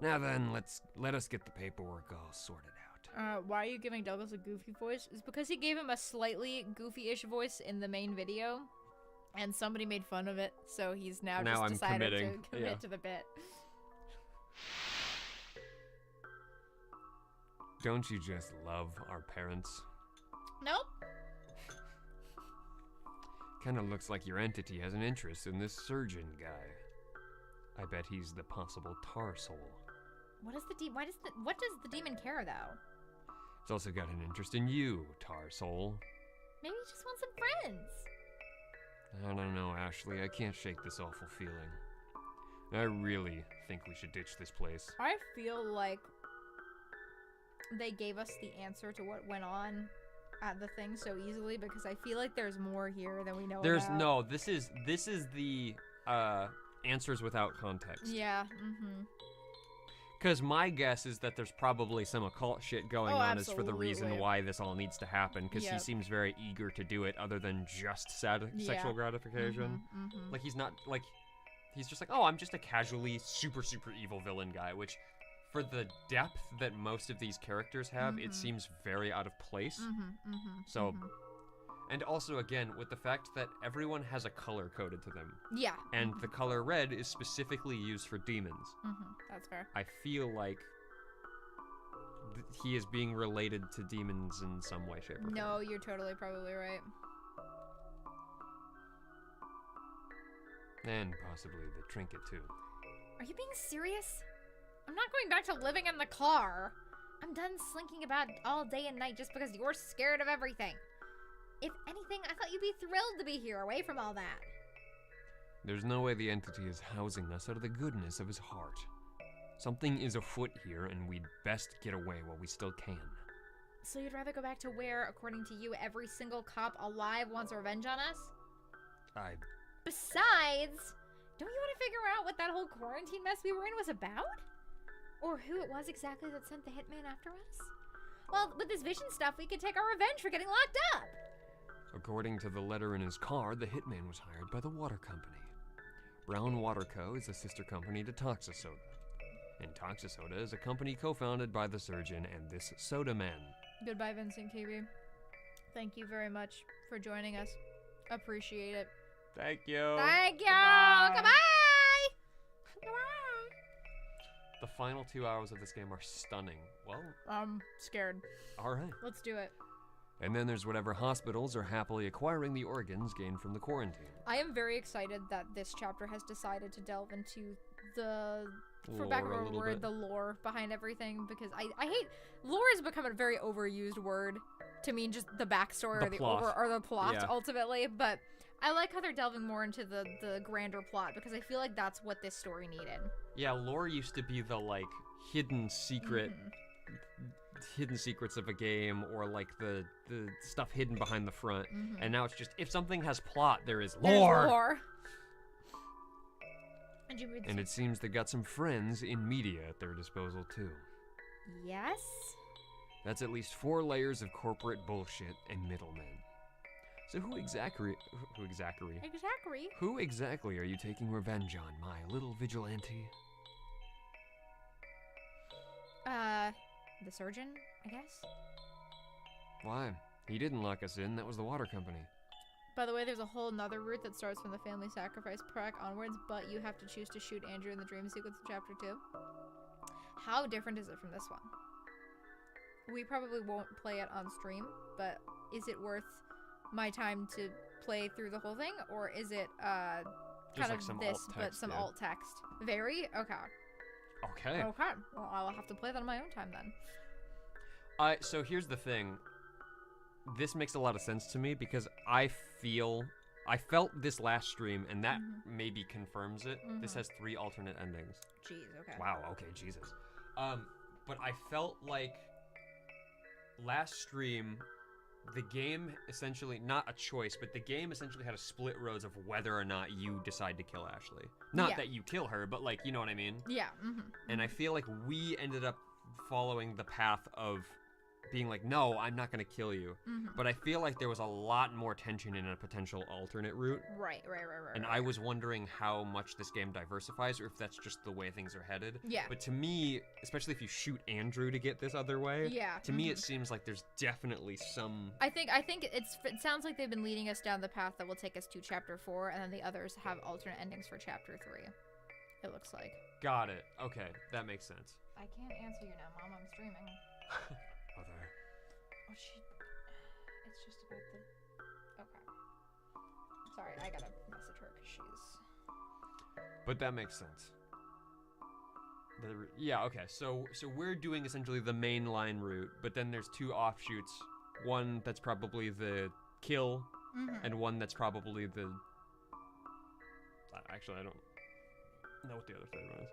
Now then, let us get the paperwork all sorted out. Why are you giving Douglas a goofy voice? It's because he gave him a slightly goofy-ish voice in the main video, and somebody made fun of it, so he's now just I'm decided committing. to commit to the bit. Don't you just love our parents? Nope. Kinda looks like your entity has an interest in this surgeon guy. I bet he's the possible tar soul. What does the demon care though? It's also got an interest in you, tar soul. Maybe he just wants some friends. I don't know, Ashley. I can't shake this awful feeling. I really think we should ditch this place. I feel like they gave us the answer to what went on at the thing so easily because I feel like there's more here than we know about. This is the answers without context. Yeah, mm-hmm. Because my guess is that there's probably some occult shit going on as for the reason absolutely. why this all needs to happen, because he Yep. seems very eager to do it other than just sexual gratification. Mm-hmm. Like he's not, like, he's just like, oh, I'm just a casually super evil villain guy, which for the depth that most of these characters have, it seems very out of place. So, and also again, with the fact that everyone has a color coded to them, Yeah. and the color red is specifically used for demons. That's fair. I feel like he is being related to demons in some way, shape, or form. No, you're totally probably right. And possibly the trinket, too. Are you being serious? I'm not going back to living in the car. I'm done slinking about all day and night just because you're scared of everything. If anything, I thought you'd be thrilled to be here, away from all that. There's no way the entity is housing us out of the goodness of his heart. Something is afoot here, and we'd best get away while we still can. So you'd rather go back to where, according to you, every single cop alive wants revenge on us? Besides, don't you want to figure out what that whole quarantine mess we were in was about? Or who it was exactly that sent the hitman after us? Well, with this vision stuff, we could take our revenge for getting locked up. According to the letter in his card, the hitman was hired by the water company. Brown Water Co. is a sister company to Toxisoda. And Toxisoda is a company co-founded by the surgeon and this soda man. Goodbye, Vincent Kiwi. Thank you very much for joining us. Appreciate it. Thank you. Thank you. Goodbye. Goodbye. Goodbye. The final 2 hours of this game are stunning. Well, I'm scared. alright. Let's do it. And then there's whatever hospitals are happily acquiring the organs gained from the quarantine. I am very excited that this chapter has decided to delve into the, for back of Lore a a little word, bit. the lore behind everything, because I hate, lore has become a very overused word to mean just the backstory The or the plot. or the plot Yeah. ultimately, but I like how they're delving more into the grander plot, because I feel like that's what this story needed. Yeah, lore used to be the, like, hidden secret, hidden secrets of a game, or, like, the stuff hidden behind the front. And now it's just, if something has plot, there is There's lore! lore. And you would And it seems they got some friends in media at their disposal, too. yes? That's at least 4 layers of corporate bullshit and middlemen. So who exactly are you taking revenge on, my little vigilante? The surgeon, I guess? Why? He didn't lock us in, that was the water company. By the way, there's a whole nother route that starts from the family sacrifice pack onwards, but you have to choose to shoot Andrew in the dream sequence of chapter 2. How different is it from this one? We probably won't play it on stream, but is it worth my time to play through the whole thing, or is it kind like of some this, alt but text, some yeah. alt text? Very? Okay. Okay. Okay. Well, I'll have to play that on my own time then. So here's the thing. This makes a lot of sense to me because I felt this last stream, and that maybe confirms it. This has 3 alternate endings. Jeez, okay. Wow, okay, Jesus. But I felt like last stream, the game essentially, not a choice, but the game essentially had a split roads of whether or not you decide to kill Ashley. Not Yeah. that you kill her, but like, you know what I mean? Yeah, And I feel like we ended up following the path of being like, no, I'm not gonna kill you. But I feel like there was a lot more tension in a potential alternate route. Right. And I was wondering how much this game diversifies, or if that's just the way things are headed. Yeah. But to me, especially if you shoot Andrew to get this other way, Yeah. to me it seems like there's definitely some... I think it sounds like they've been leading us down the path that will take us to chapter 4, and then the others have alternate endings for chapter 3. It looks like. Got it. Okay, that makes sense. I can't answer you now, Mom. I'm streaming. Mother. Oh, it's just about the. Okay. Sorry, I gotta message her because she's. But that makes sense. Yeah, okay, so we're doing essentially the main line route, but then there's 2 offshoots. One that's probably the kill, and one that's probably the... Actually, I don't know what the other third one is.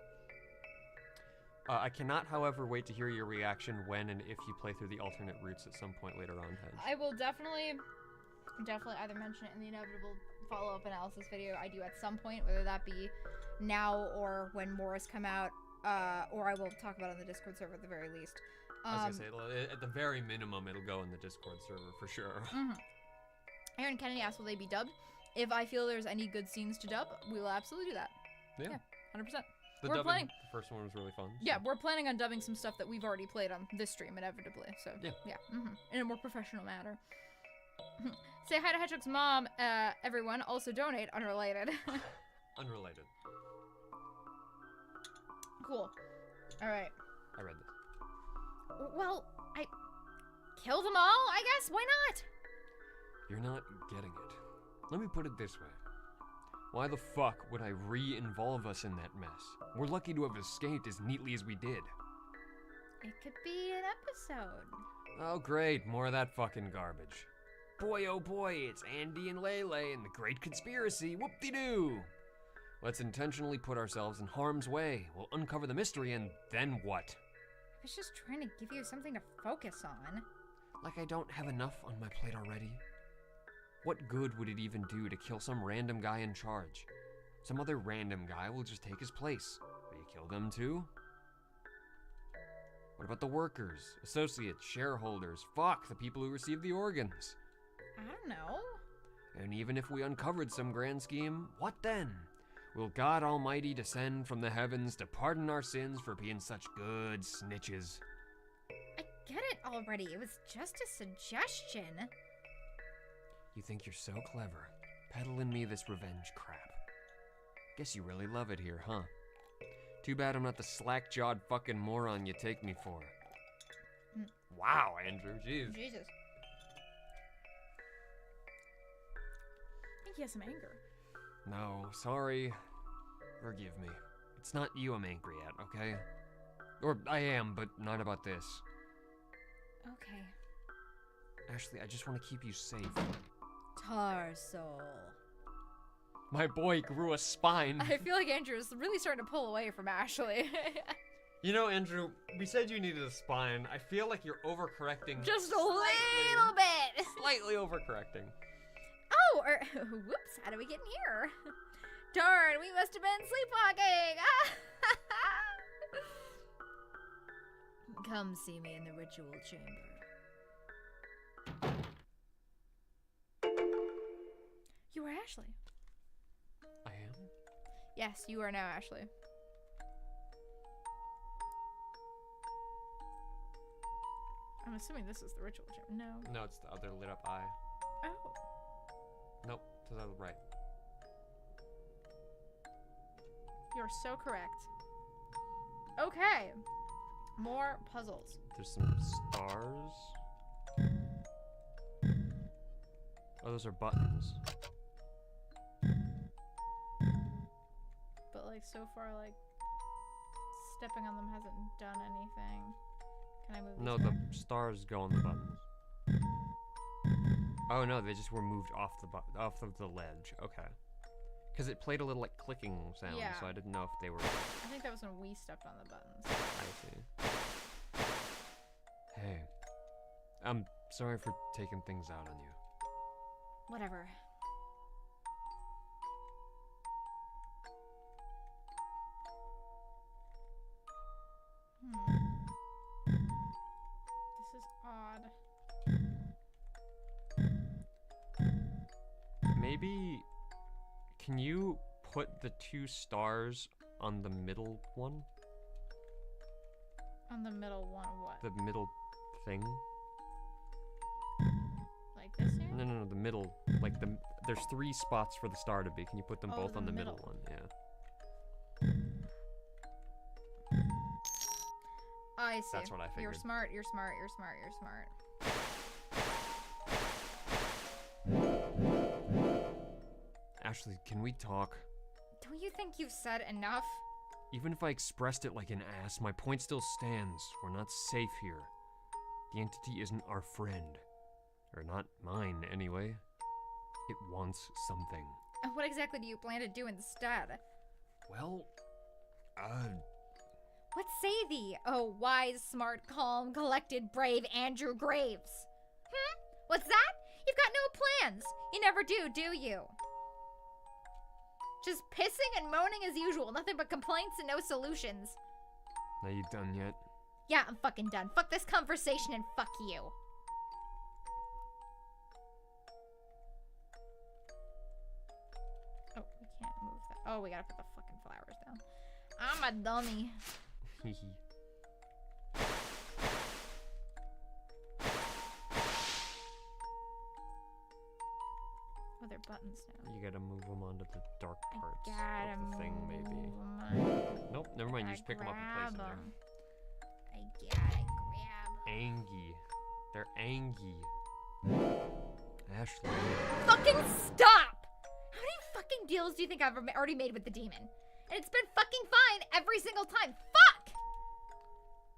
I cannot, however, wait to hear your reaction when and if you play through the alternate routes at some point later on, Hedge. I will definitely either mention it in the inevitable follow-up analysis video I do at some point, whether that be now or when more has come out, or I will talk about it on the Discord server at the very least. I was gonna say, at the very minimum, it'll go in the Discord server for sure. Aaron Kennedy asked, will they be dubbed? If I feel there's any good scenes to dub, we will absolutely do that. Yeah. 100%. The We're dubbing, planning. the first one was really fun. Yeah, we're planning on dubbing some stuff that we've already played on this stream, inevitably. So, Yeah. In a more professional manner. Say hi to Hedgehog's mom, everyone. Also donate, unrelated. Unrelated. Cool. Alright. I read this. Well, I kill them all, I guess? Why not? You're not getting it. Let me put it this way. Why the fuck would I re-involve us in that mess? We're lucky to have escaped as neatly as we did. It could be an episode. Oh great, more of that fucking garbage. Boy, oh boy, it's Andy and Leyley and the Great Conspiracy. Whoop-de-doo! Let's intentionally put ourselves in harm's way. We'll uncover the mystery and then what? I was just trying to give you something to focus on. Like I don't have enough on my plate already. What good would it even do to kill some random guy in charge? Some other random guy will just take his place. Will you kill them too? What about the workers, associates, shareholders? Fuck, the people who receive the organs. I don't know. And even if we uncovered some grand scheme, what then? Will God Almighty descend from the heavens to pardon our sins for being such good snitches? I get it already. It was just a suggestion. You think you're so clever, peddling me this revenge crap. Guess you really love it here, huh? Too bad I'm not the slack-jawed fucking moron you take me for. Wow, Andrew, jeez. Jesus. I think he has some anger. No, sorry. Forgive me. It's not you I'm angry at, okay? Or I am, but not about this. Okay. Ashley, I just want to keep you safe. Tarsol. My boy grew a spine. I feel like Andrew's really starting to pull away from Ashley. You know, Andrew, we said you needed a spine. I feel like you're overcorrecting. Just a little bit. Slightly overcorrecting. Oh, or whoops, how did we get in here? Darn, we must have been sleepwalking. Come see me in the ritual chamber. You are Ashley. I am? Yes, you are now Ashley. I'm assuming this is the ritual chamber. No. No, it's the other lit up eye. Oh. Nope, to the right. You're so correct. Okay. More puzzles. There's some stars. Oh, those are buttons. But like so far, like stepping on them hasn't done anything. Can I move these No, back? the stars go on the buttons. Oh no, they just were moved off off of the ledge. Okay. Because it played a little like clicking sound, Yeah. so I didn't know if they were. I think that was when we stepped on the buttons. I see. Hey, I'm sorry for taking things out on you. Whatever. This is odd. Maybe, can you put the 2 stars on the middle one? On the middle one, what? The middle thing? Like this here? No, the middle. Like there's 3 spots for the star to be. Can you put them Oh, both the on the middle middle. one? Yeah. I see. That's what I You're figured. smart, you're smart, you're smart, you're smart. Ashley, can we talk? Don't you think you've said enough? Even if I expressed it like an ass, my point still stands. We're not safe here. The entity isn't our friend. Or not mine, anyway. It wants something. And what exactly do you plan to do instead? Well, What say thee, oh wise, smart, calm, collected, brave Andrew Graves? What's that? You've got no plans. You never do you? Just pissing and moaning as usual. Nothing but complaints and no solutions. are you done yet? Yeah, I'm fucking done. Fuck this conversation and fuck you. Oh, we can't move that. Oh, we gotta put the fucking flowers down. I'm a dummy. Oh, they're buttons now. You gotta move them onto the dark I parts gotta of the thing, maybe. move 'em. Nope, never mind. You just pick them up and place Grab them 'em. I gotta grab 'em. there. Angie. They're Angie. Ashley. Fucking stop! How many fucking deals do you think I've already made with the demon? And it's been fucking fine every single time. Fuck!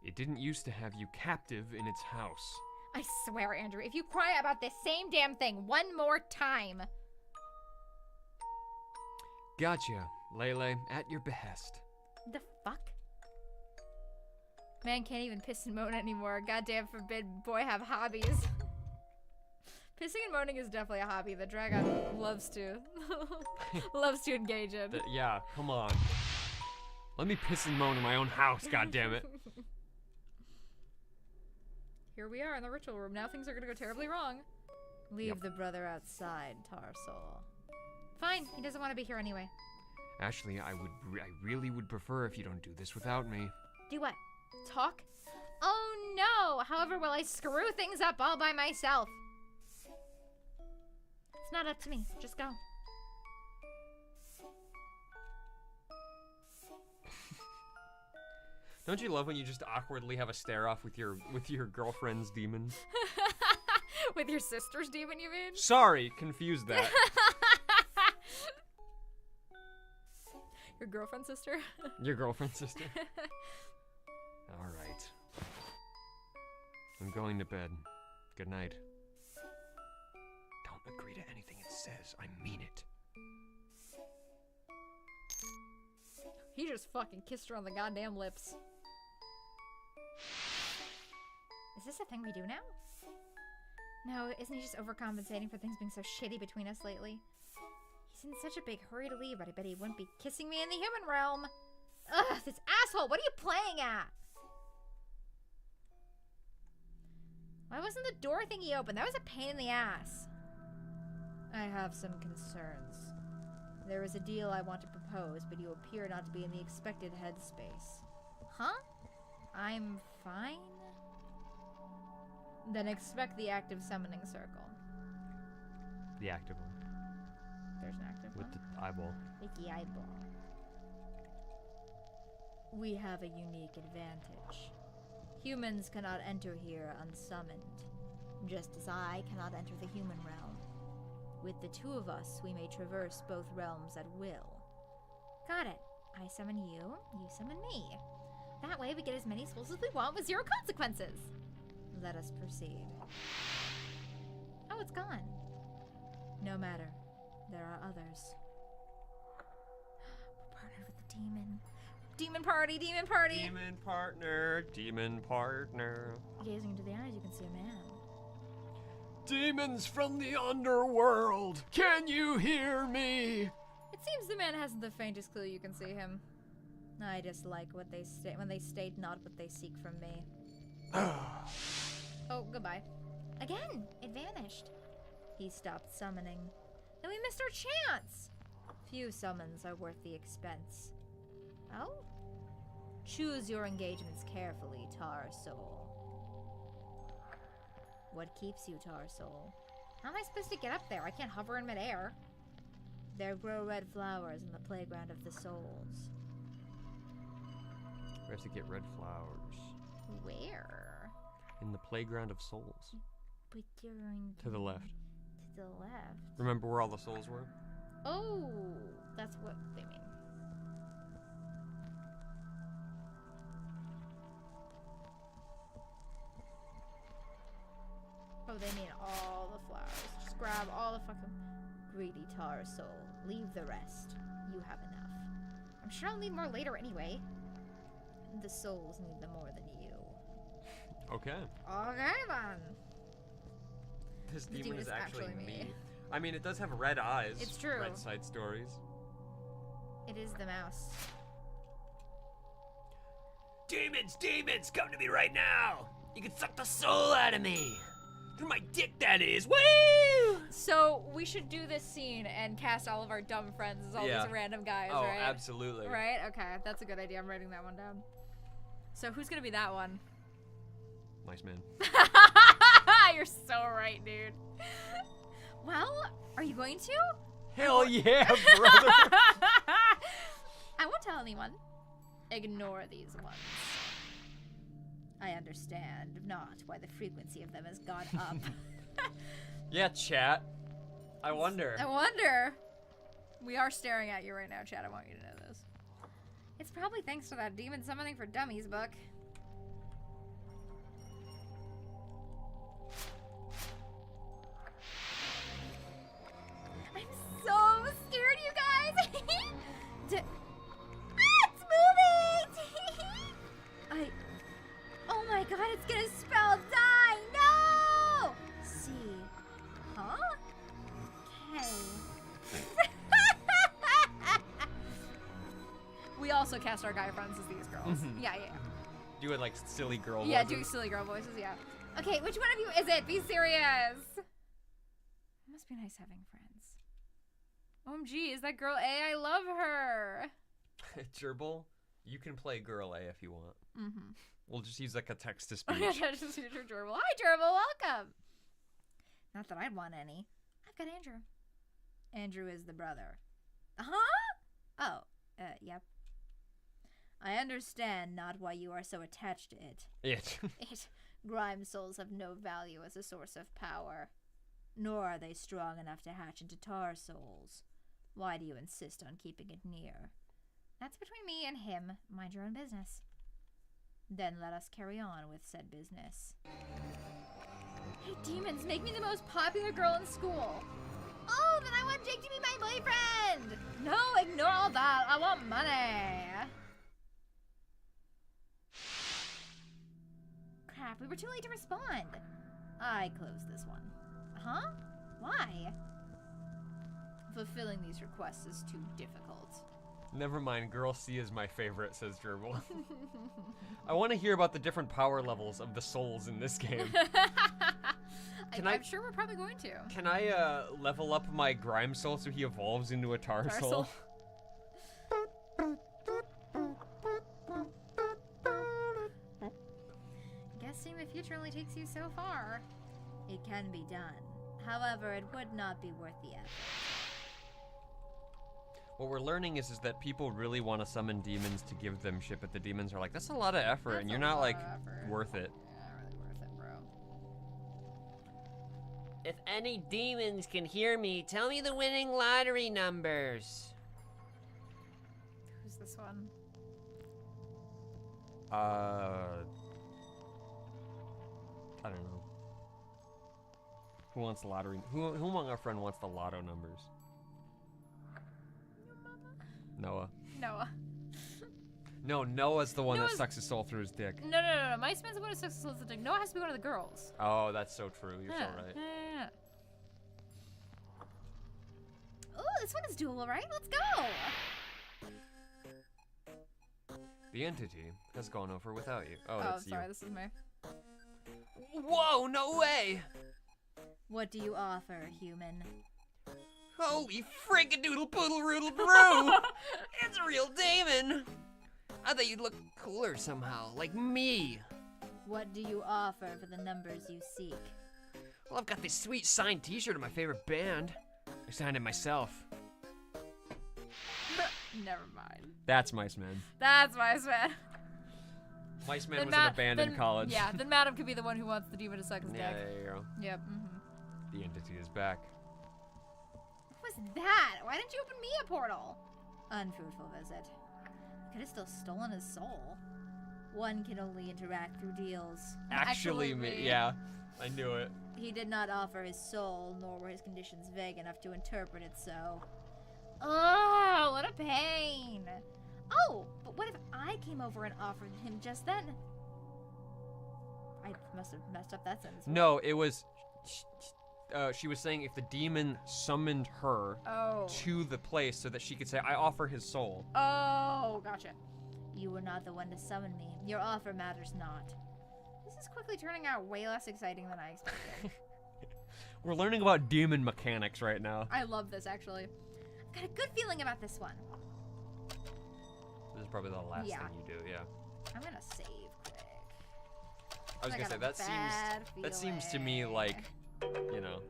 It didn't used to have you captive in its house. I swear, Andrew, if you cry about this same damn thing one more time. Gotcha, Leyley, at your behest. The fuck? Man can't even piss and moan anymore. Goddamn forbid boy have hobbies. Pissing and moaning is definitely a hobby that Dragon loves to loves to engage in. Yeah, come on. Let me piss and moan in my own house, goddammit. Here we are in the ritual room. Now things are gonna go terribly wrong. Leave the brother outside, Tarsol. Fine, he doesn't want to be here anyway. Ashley, I really would prefer if you don't do this without me. Do what? Talk? Oh no! However, will I screw things up all by myself? It's not up to me. Just go. Don't you love when you just awkwardly have a stare off with your girlfriend's demon? With your sister's demon, you mean? Sorry, confused that. Your girlfriend's sister? Your girlfriend's sister? Alright. I'm going to bed. Good night. Don't agree to anything it says. I mean it. He just fucking kissed her on the goddamn lips. Is this a thing we do now? No, isn't he just overcompensating for things being so shitty between us lately? He's in such a big hurry to leave, but I bet he wouldn't be kissing me in the human realm. Ugh, this asshole, what are you playing at? Why wasn't the door thingy open? That was a pain in the ass. I have some concerns. There is a deal I want to propose, but you appear not to be in the expected headspace. Huh? I'm fine? Then expect the active summoning circle. The active one. There's an active With one? the eyeball. With the eyeball. We have a unique advantage. Humans cannot enter here unsummoned, just as I cannot enter the human realm. With the two of us, we may traverse both realms at will. Got it. I summon you, you summon me. That way we get as many souls as we want with 0 consequences. Let us proceed. Oh, it's gone. No matter. There are others. We're partnered with the demon. Demon party, demon party! Demon partner, demon partner. Gazing into the eyes, you can see a man. Demons from the underworld, can you hear me? It seems the man hasn't the faintest clue you can see him. I dislike what they state when they state not what they seek from me. Oh, goodbye. Again, it vanished. He stopped summoning. Then we missed our chance. Few summons are worth the expense. Oh? Choose your engagements carefully, Tar Soul. What keeps you, Tar Soul? How am I supposed to get up there? I can't hover in midair. There grow red flowers in the playground of the souls. We have to get red flowers. Where? In the playground of souls. But during To the left. To the left. Remember where all the souls were? Oh, that's what they mean. Oh, they mean all the flowers. Just grab all the fucking greedy Tar Soul. Leave the rest. You have enough. I'm sure I'll need more later anyway. The souls need them more than you. Okay. Okay then. This The demon is actually me. me. I mean, it does have red eyes. It's true. Red side stories. It is the mouse. Demons, demons, come to me right now! You can suck the soul out of me! Through my dick, that is! Woo! So we should do this scene and cast all of our dumb friends as all Yeah. these random guys, Oh, right? absolutely. Right? Okay, that's a good idea. I'm writing that one down. So who's gonna be that one? Nice man. You're so right, dude. Well, are you going to? Hell yeah, brother! I won't tell anyone. Ignore these ones. I understand not why the frequency of them has gone up. Yeah, chat. I wonder. I wonder. We are staring at you right now, chat. I want you to know this. It's probably thanks to that Demon Summoning for Dummies book. also cast our guy friends as these girls. Yeah. Doing like silly girl Yeah, voices. doing silly girl voices, yeah. Okay, which one of you is it? Be serious. It must be nice having friends. OMG, is that girl A? I love her. Gerbil, you can play girl A if you want. Mm-hmm. We'll just use like a text to speech. Just use your Gerbil. Hi, Gerbil, welcome. Not that I'd want any. I've got Andrew. Andrew is the brother. Huh? Oh, yep. I understand not why you are so attached to it. It. Grime souls have no value as a source of power. Nor are they strong enough to hatch into tar souls. Why do you insist on keeping it near? That's between me and him. Mind your own business. Then let us carry on with said business. Hey, demons, make me the most popular girl in school. Oh, then I want Jake to be my boyfriend. No, ignore all that. I want money. Crap, we were too late to respond. I closed this one. Huh? Why? Fulfilling these requests is too difficult. Never mind, girl C is my favorite, says Gerbil. I want to hear about the different power levels of the souls in this game. I'm sure we're probably going to. Can I level up my Grime Soul so he evolves into a Tar Soul? Guessing the future only takes you so far. It can be done. However, it would not be worth the effort. What we're learning is that people really want to summon demons to give them shit, but the demons are like, that's a lot of effort, and you're not like worth it. Yeah, not really worth it, bro. If any demons can hear me, tell me the winning lottery numbers. Who's this one? I don't know. Who wants the lottery? Who among our friend wants the lotto numbers? Noah. Noah. No, Noah's the one that sucks his soul through his dick. No. My man's the one who sucks his soul through his dick. Noah has to be one of the girls. Oh, that's so true. You're so right. Yeah. Oh, this one is doable, right? Let's go. The entity has gone over without you. Oh, Oh, that's sorry. you. This is me. Whoa, no way! What do you offer, human? Holy frickadoodle poodle roodle brew! It's a real demon! I thought you'd look cooler somehow, like me. What do you offer for the numbers you seek? Well, I've got this sweet signed t-shirt of my favorite band. I signed it myself. Never mind. That's Mice Man. That's Mice Man. Mice Man was in a band in college. Yeah, then Madam could be the one who wants the demon to suck his Yeah, dick. there you go. Yep. The entity is back. What was that? Why didn't you open me a portal? Unfruitful visit. Could have still stolen his soul. One can only interact through deals. Actually, yeah, I knew it. He did not offer his soul, nor were his conditions vague enough to interpret it so. Oh, what a pain. Oh, but what if I came over and offered him just then? I must have messed up that sentence. No, it was... she was saying if the demon summoned her to the place so that she could say, I offer his soul. Oh, gotcha. You were not the one to summon me. Your offer matters not. This is quickly turning out way less exciting than I expected. We're learning about demon mechanics right now. I love this, actually. I've got a good feeling about this one. This is probably the last thing you do, yeah. I'm gonna save quick. I was gonna say, that seems to me like, you know.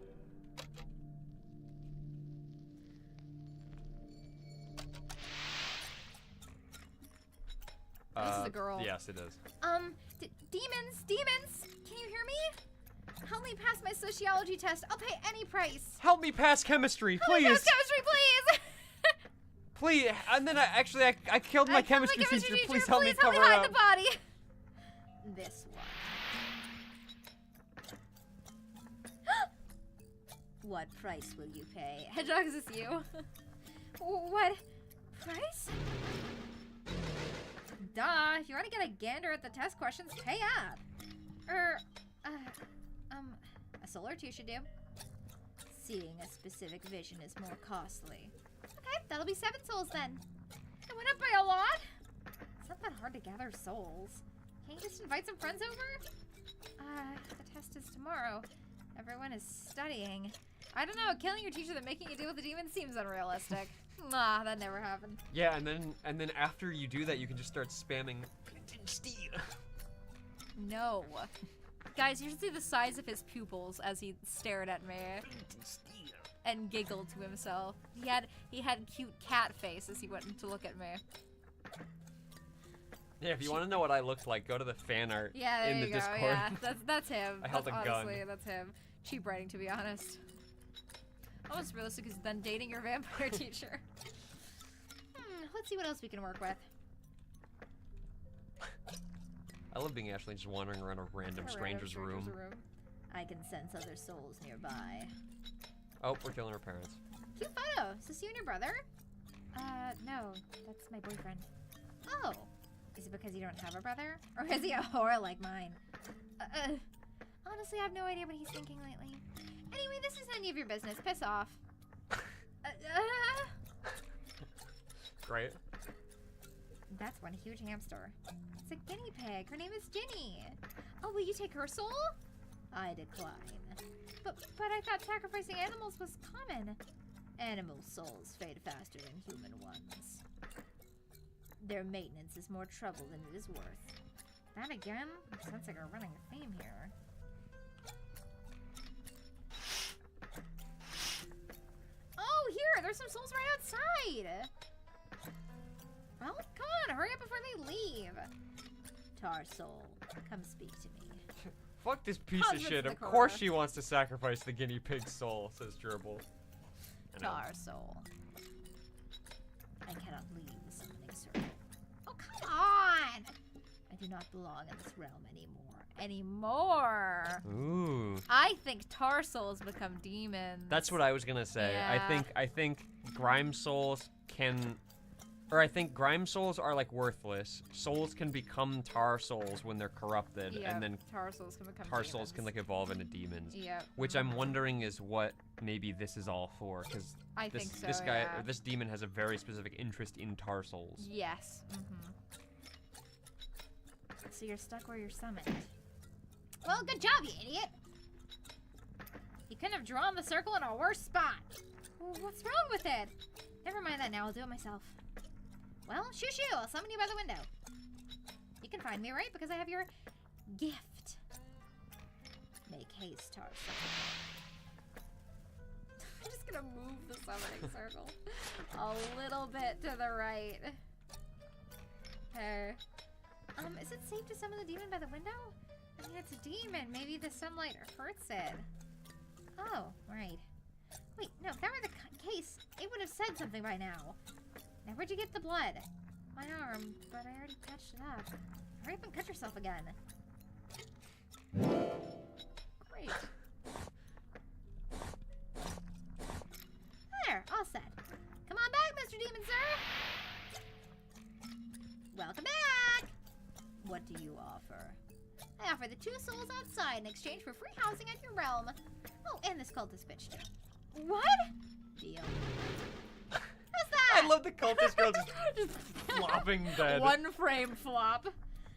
This is a girl. Yes, it is. Demons, can you hear me? Help me pass my sociology test. I'll pay any price. Help me pass chemistry, please. Help me pass chemistry, please. Please, and then I killed my chemistry teacher. Please help me cover hide up. the body. This one. What price will you pay? Hedgehog, is this you? What price? Duh, if you want to get a gander at the test questions, pay up. A soul or two should do. Seeing a specific vision is more costly. Okay, that'll be 7 souls then. It went up by a lot. It's not that hard to gather souls. Can't you just invite some friends over? The test is tomorrow. Everyone is studying. I don't know, killing your teacher then making you deal with the demon seems unrealistic. Nah, that never happened. Yeah, and then after you do that, you can just start spamming Clinton Steel. No. Guys, you should see the size of his pupils as he stared at me and giggled to himself. He had cute cat face as he went to look at me. Yeah, if you want to know what I looked like, go to the fan art Yeah, there in the you go. Discord. Yeah, that's him. I held a gun. Honestly, that's him. Cheap writing, to be honest. Almost realistic is then dating your vampire teacher. Let's see what else we can work with. I love being Ashley just wandering around a random stranger's room. I can sense other souls nearby. Oh, we're killing our parents. Cute photo. Is this you and your brother? No. That's my boyfriend. Oh. Is it because you don't have a brother? Or is he a whore like mine? Honestly, I have no idea what he's thinking lately. Anyway, this isn't any of your business. Piss off. Great. That's one huge hamster. It's a guinea pig. Her name is Ginny. Oh, will you take her soul? I decline. But I thought sacrificing animals was common. Animal souls fade faster than human ones. Their maintenance is more trouble than it is worth. That again? Sounds like we're running a theme here. Oh, here! There's some souls right outside! Well, come on, hurry up before they leave. Tar soul, come speak to me. Fuck this piece Cosmos of shit. the Of course core. she wants to sacrifice the guinea pig's soul, says Gerbil. I know. Tar soul. I cannot leave the summoning circle. Oh, come on! I do not belong in this realm anymore. Ooh. I think tar souls become demons. That's what I was gonna say. Yeah. I think grime souls can, or I think grime souls are like worthless. Souls can become tar souls when they're corrupted, Yeah, and then tar souls can become tar demons. souls can like evolve into demons. Yeah. Which I'm wondering is what maybe this is all for, because I think so, this guy, yeah. or this demon has a very specific interest in tar souls. Yes. So you're stuck where you're summoned. Well, good job, you idiot. You couldn't have drawn the circle in a worse spot. What's wrong with it? Never mind that now, I'll do it myself. Well, shoo shoo, I'll summon you by the window. You can find me, right? Because I have your gift. Make haste, tar circle. I'm just gonna move the summoning circle a little bit to the right. Okay. Is it safe to summon the demon by the window? I mean, it's a demon. Maybe the sunlight hurts it. Oh, right. Wait, no, if that were the case, it would have said something by now. Now, where'd you get the blood? My arm, but I already patched it up. Hurry up and cut yourself again. Great. There, all set. Come on back, Mr. Demon, sir. Welcome back. What do you offer? I offer the 2 souls outside in exchange for free housing at your realm. Oh, and this cultist bitch too. What? Deal. How's that? I love the cultist girl just flopping dead. One frame flop.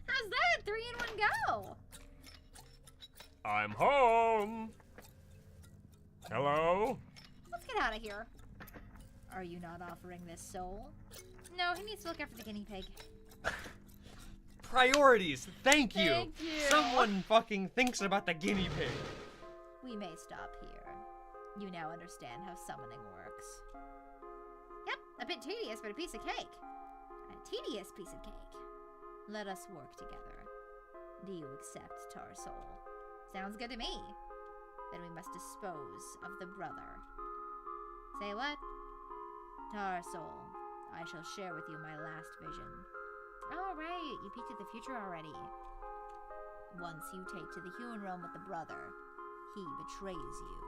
How's that? 3 in 1 go. I'm home. Hello? Let's get out of here. Are you not offering this soul? No, he needs to look after the guinea pig. Priorities. Thank you. Thank you. Someone fucking thinks about the guinea pig. We may stop here. You now understand how summoning works. Yep, a bit tedious, but a piece of cake. A tedious piece of cake. Let us work together. Do you accept, Tar Soul? Sounds good to me. Then we must dispose of the brother. Say what? Tar Soul, I shall share with you my last vision. Oh, right, you peeked at the future already. Once you take to the human realm with the brother, he betrays you.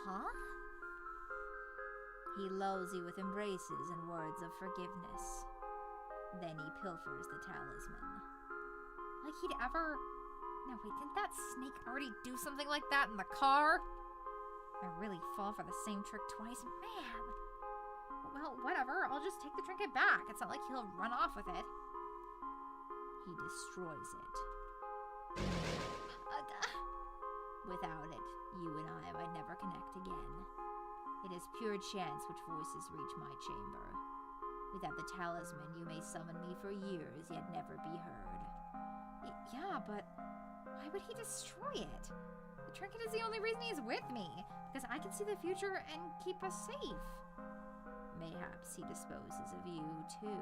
Huh? He lulls you with embraces and words of forgiveness. Then he pilfers the talisman. Like he'd ever... No, wait, didn't that snake already do something like that in the car? I really fall for the same trick twice. Man! Well, whatever, I'll just take the trinket back. It's not like he'll run off with it. he destroys it. Without it, you and I might never connect again. It is pure chance which voices reach my chamber. Without the talisman, you may summon me for years, yet never be heard. Yeah, but why would he destroy it? The trinket is the only reason he's with me, because I can see the future and keep us safe. Mayhaps he disposes of you, too.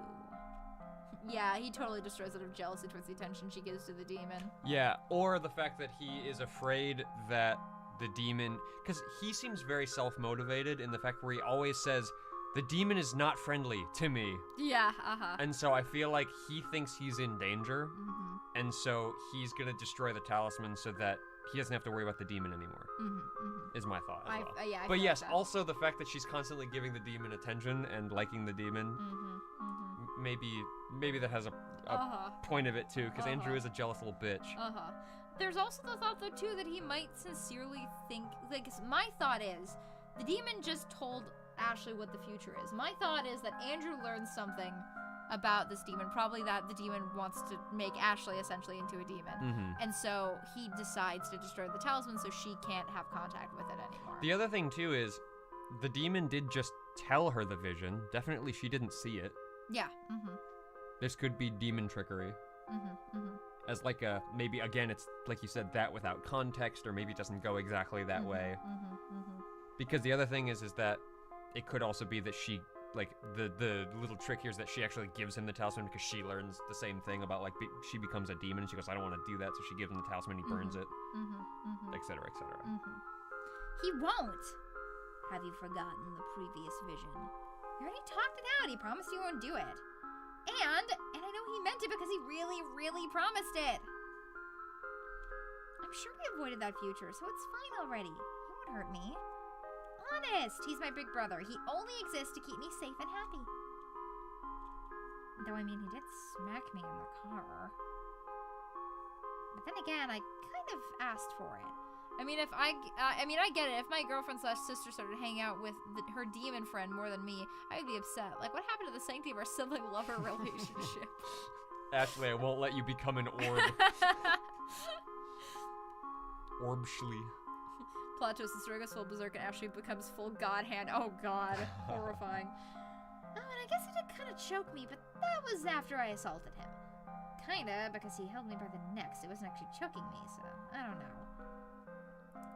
Yeah, he totally destroys it of jealousy towards the attention she gives to the demon. Yeah, or the fact that he is afraid that the demon, because he seems very self-motivated in the fact where he always says, the demon is not friendly to me. Yeah, uh-huh. And so I feel like he thinks he's in danger, Mm-hmm. and so he's gonna destroy the talisman so that he doesn't have to worry about the demon anymore, is my thought as well. Yeah, I But feel yes, like that. also the fact that she's constantly giving the demon attention and liking the demon, maybe that has a Uh-huh. point of it too, because Andrew Uh-huh. is a jealous little bitch. Uh-huh. There's also the thought, though, too, that he might sincerely think... Like, my thought is, the demon just told Ashley what the future is. My thought is that Andrew learned something about this demon, probably that the demon wants to make Ashley essentially into a demon. And so he decides to destroy the talisman so she can't have contact with it anymore. The other thing too is, the demon did just tell her the vision. Definitely she didn't see it. Yeah. This could be demon trickery. As like a, maybe again, it's like you said, that without context, or maybe it doesn't go exactly that way. Because the other thing is that it could also be that she, like, the little trick here is that she actually gives him the talisman because she learns the same thing about, like, she becomes a demon and she goes, I don't want to do that, so she gives him the talisman, he burns it, etc., etc. He won't. Have you forgotten the previous vision? He already talked it out. He promised he won't do it. And I know he meant it because he really, really promised it. I'm sure we avoided that future, so it's fine already. He won't hurt me. Honest, he's my big brother. He only exists to keep me safe and happy. Though, I mean, he did smack me in the car. But then again, I kind of asked for it. I mean, I get it. If my girlfriend/sister started hanging out with her demon friend more than me, I would be upset. Like, what happened to the sanctity of our sibling-lover relationship? Ashley, I won't let you become an orb. Orbschly. Plot twist, the story goes full berserk and Ashley becomes full god hand. Oh god, horrifying. Oh, and I guess he did kind of choke me, but that was after I assaulted him. Kinda, because he held me by the neck, so he wasn't actually choking me, so I don't know.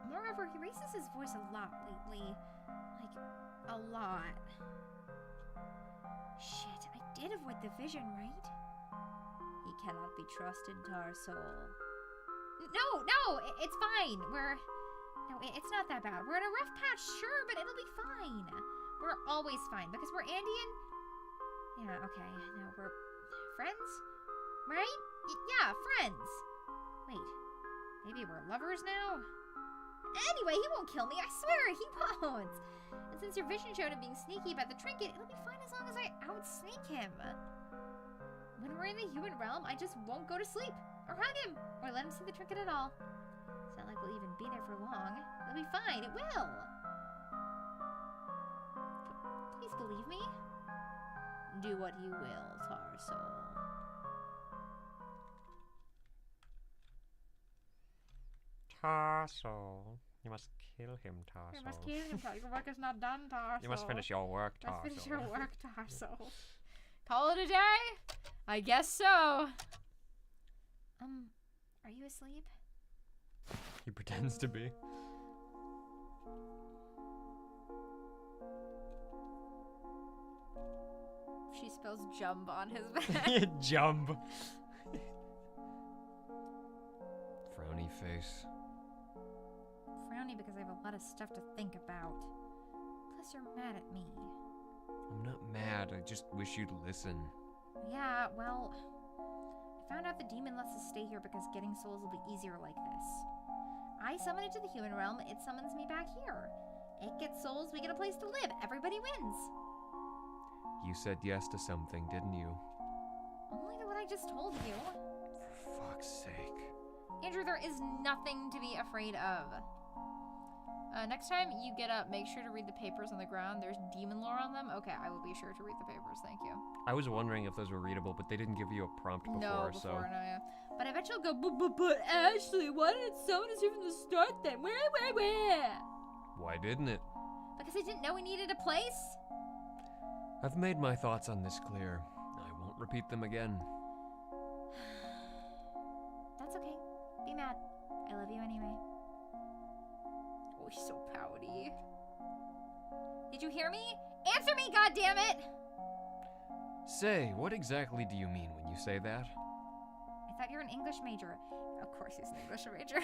Moreover, he raises his voice a lot lately. Like, a lot. Shit, I did avoid the vision, right? He cannot be trusted, Tar Soul. No, it's fine. No, it's not that bad. We're in a rough patch, sure, but it'll be fine. We're always fine, because we're Andy and... Yeah, okay, no, we're friends? Right? Yeah, friends. Wait, maybe we're lovers now? Anyway, he won't kill me, I swear, he won't. And since your vision showed him being sneaky about the trinket, it'll be fine as long as I outsneak him. When we're in the human realm, I just won't go to sleep, or hug him, or let him see the trinket at all. It's not like we'll even be there for long. It'll be fine, it will. Please believe me. Do what you will, Tar Soul. Tarsal. You must kill him, Tarsal. You must kill him, Tarsal. Your work is not done, Tarsal. You must finish your work, You must Tarsal. finish your work, Tarsal. Call it a day? I guess so. Are you asleep? He pretends to be. She spells jump on his back. Jump. Frowny face. Frowny because I have a lot of stuff to think about. Plus you're mad at me. I'm not mad, I just wish you'd listen. Yeah, well, I found out the demon lets us stay here because getting souls will be easier like this. I summon it to the human realm, it summons me back here. It gets souls, we get a place to live. Everybody wins. You said yes to something, didn't you? Only to what I just told you. For fuck's sake. Andrew, there is nothing to be afraid of. Next time you get up, make sure to read the papers on the ground. There's demon lore on them. Okay, I will be sure to read the papers. Thank you. I was wondering if those were readable, but they didn't give you a prompt before, No, so. no, yeah. But I bet you'll go, but Ashley, why didn't someone us here from the start then? Where? Why didn't it? Because I didn't know we needed a place? I've made my thoughts on this clear. I won't repeat them again. That's okay. Be mad. I love you anyway. Oh, he's so pouty. Did you hear me? Answer me, goddammit! Say, what exactly do you mean when you say that? I thought you're an English major. Of course he's an English major.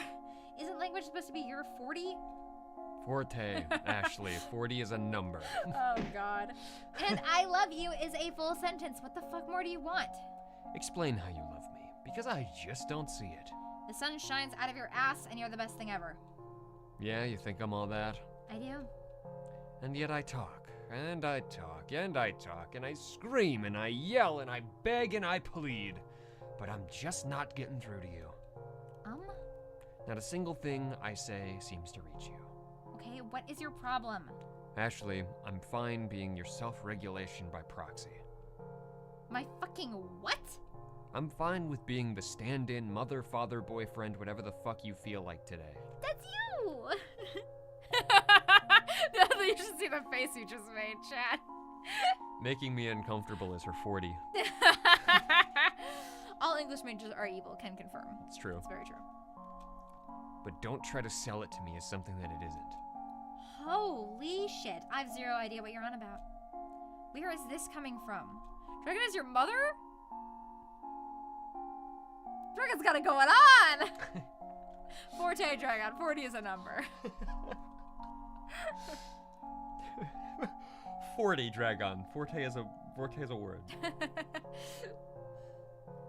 Isn't language supposed to be your 40? Forte, Ashley. 40 is a number. Oh, God. And I love you is a full sentence. What the fuck more do you want? Explain how you love me, because I just don't see it. The sun shines out of your ass and you're the best thing ever. Yeah, you think I'm all that? I do. And yet I talk, and I talk, and I talk, and I scream, and I yell, and I beg, and I plead. But I'm just not getting through to you. Not a single thing I say seems to reach you. Okay, what is your problem? Ashley, I'm fine being your self-regulation by proxy. My fucking what? I'm fine with being the stand-in mother, father, boyfriend, whatever the fuck you feel like today. That's you! You should see the face you just made, Chad. Making me uncomfortable is her 40. All English majors are evil, can confirm. It's true. It's very true. But don't try to sell it to me as something that it isn't. Holy shit. I have zero idea what you're on about. Where is this coming from? Dragon is your mother? Dragon's got it going on! Forte, Dragon. 40 is a number. 40, Dragon. Forte is a word.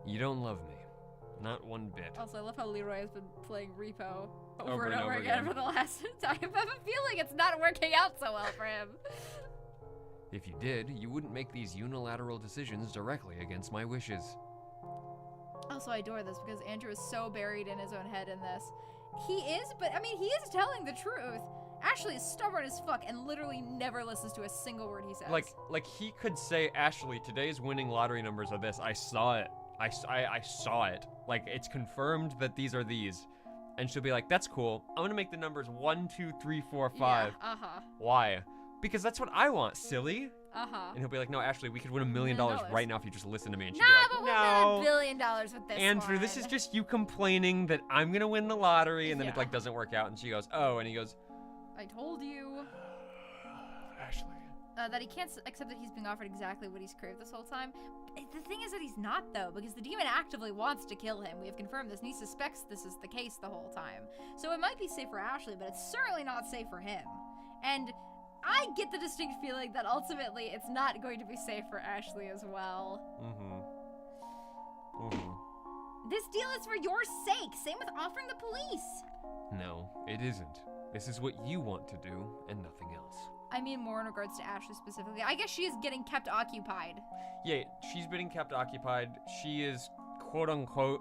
You don't love me. Not one bit. Also, I love how Leroy has been playing Repo over and over again for the last time. I have a feeling it's not working out so well for him. If you did, you wouldn't make these unilateral decisions directly against my wishes. Also, I adore this because Andrew is so buried in his own head in this. He is, but I mean, he is telling the truth. Ashley is stubborn as fuck and literally never listens to a single word he says. Like he could say, Ashley, today's winning lottery numbers are this. I saw it. I saw it. Like, it's confirmed that these are these. And she'll be like, that's cool. I'm gonna make the numbers 1, 2, 3, 4, 5. Yeah, uh-huh. Why? Because that's what I want, silly. Uh-huh. And he'll be like, no, Ashley, we could win $1 million right now if you just listen to me. And she'd Nah, be but like, we'll no. win $1 billion with this Andrew, one. this is just you complaining that I'm gonna win the lottery, and then it Yeah. like doesn't work out. And she goes, oh, and he goes, I told you. Ashley. That he can't accept that he's being offered exactly what he's craved this whole time. The thing is that he's not, though, because the demon actively wants to kill him. We have confirmed this, and he suspects this is the case the whole time. So it might be safe for Ashley, but it's certainly not safe for him. And I get the distinct feeling that ultimately it's not going to be safe for Ashley as well. This deal is for your sake. Same with offering the police. No, it isn't. This is what you want to do, and nothing else. I mean more in regards to Ashley specifically. I guess she is getting kept occupied. Yeah, she's being kept occupied. She is, quote-unquote,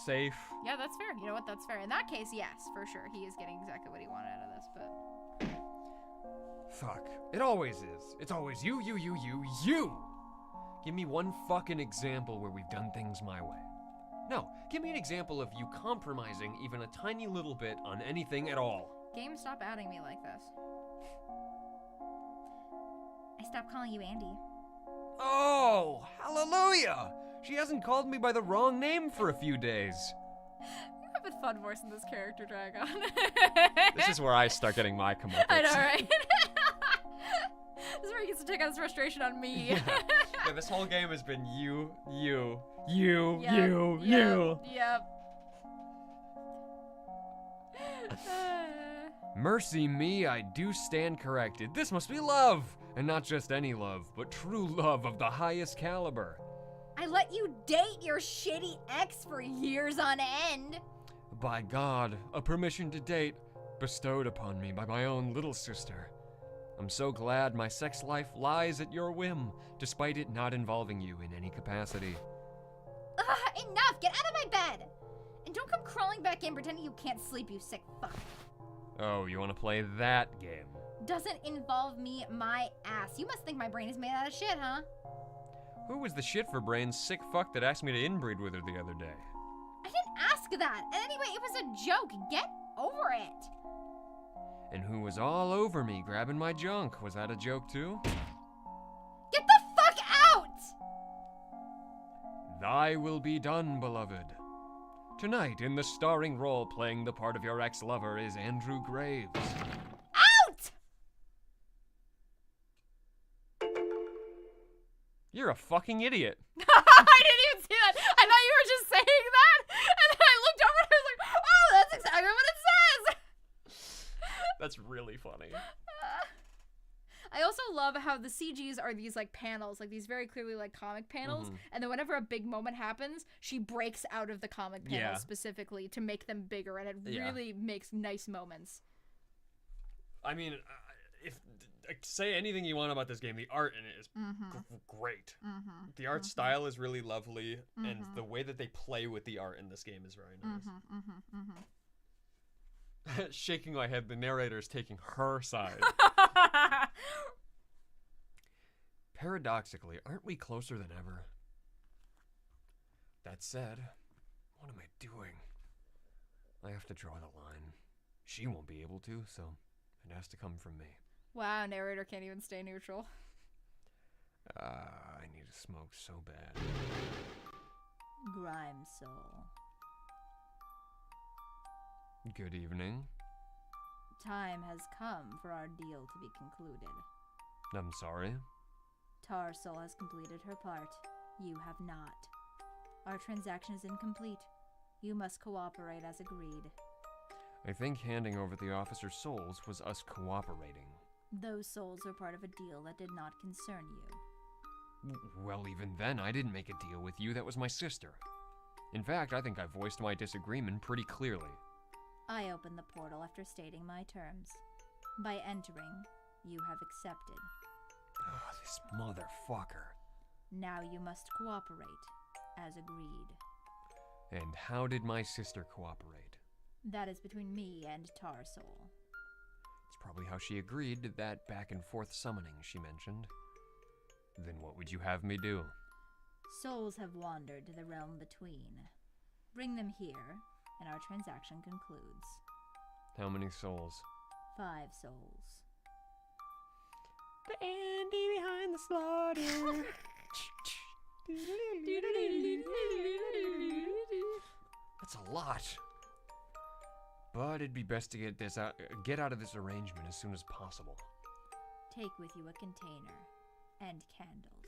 safe. Yeah, that's fair. You know what? That's fair. In that case, yes, for sure. He is getting exactly what he wanted out of this, but... Fuck. It always is. It's always you. Give me one fucking example where we've done things my way. No, give me an example of you compromising even a tiny little bit on anything at all. Game, stop adding me like this. I stopped calling you Andy. Oh, hallelujah! She hasn't called me by the wrong name for a few days. You have a fun voice in this character, Dragon. This is where I start getting my comeuppance. I know, right? This is where he gets to take out his frustration on me. Yeah, this whole game has been you. Yep. Mercy me, I do stand corrected. This must be love, and not just any love, but true love of the highest caliber. I let you date your shitty ex for years on end. By God, a permission to date bestowed upon me by my own little sister. I'm so glad my sex life lies at your whim, despite it not involving you in any capacity. Enough! Get out of my bed! And don't come crawling back in pretending you can't sleep, you sick fuck. Oh, you want to play that game? Doesn't involve me, my ass. You must think my brain is made out of shit, huh? Who was the shit for brains sick fuck that asked me to inbreed with her the other day? I didn't ask that. And anyway, it was a joke. Get over it. And who was all over me grabbing my junk? Was that a joke too? Get the fuck out! Thy will be done, beloved. Tonight, in the starring role playing the part of your ex-lover is Andrew Graves. Out! You're a fucking idiot. I didn't even see that. I thought you were just saying that. And then I looked over and I was like, oh, that's exactly what it says. That's really funny. I also love how the CGs are these like panels, like these very clearly like comic panels, and then whenever a big moment happens, she breaks out of the comic panels specifically to make them bigger, and it really makes nice moments. I mean, if say anything you want about this game, the art in it is great. The art style is really lovely, and the way that they play with the art in this game is very nice. Shaking my head, the narrator is taking her side. Paradoxically, aren't we closer than ever? That said, what am I doing? I have to draw the line. She won't be able to, so it has to come from me. Wow, narrator can't even stay neutral. I need to smoke so bad. Grime Soul. Good evening. Time has come for our deal to be concluded. I'm sorry. Tar Soul has completed her part. You have not. Our transaction is incomplete. You must cooperate as agreed. I think handing over the officer's souls was us cooperating. Those souls were part of a deal that did not concern you. Well, even then, I didn't make a deal with you. That was my sister. In fact, I think I voiced my disagreement pretty clearly. I opened the portal after stating my terms. By entering, you have accepted. Oh, this motherfucker. Now you must cooperate, as agreed. And how did my sister cooperate? That is between me and Tar Soul. It's probably how she agreed to that back and forth summoning she mentioned. Then what would you have me do? Souls have wandered to the realm between. Bring them here, and our transaction concludes. How many souls? 5 souls. The Andy behind the slaughter. That's a lot. But it'd be best to get out of this arrangement as soon as possible. Take with you a container and candles.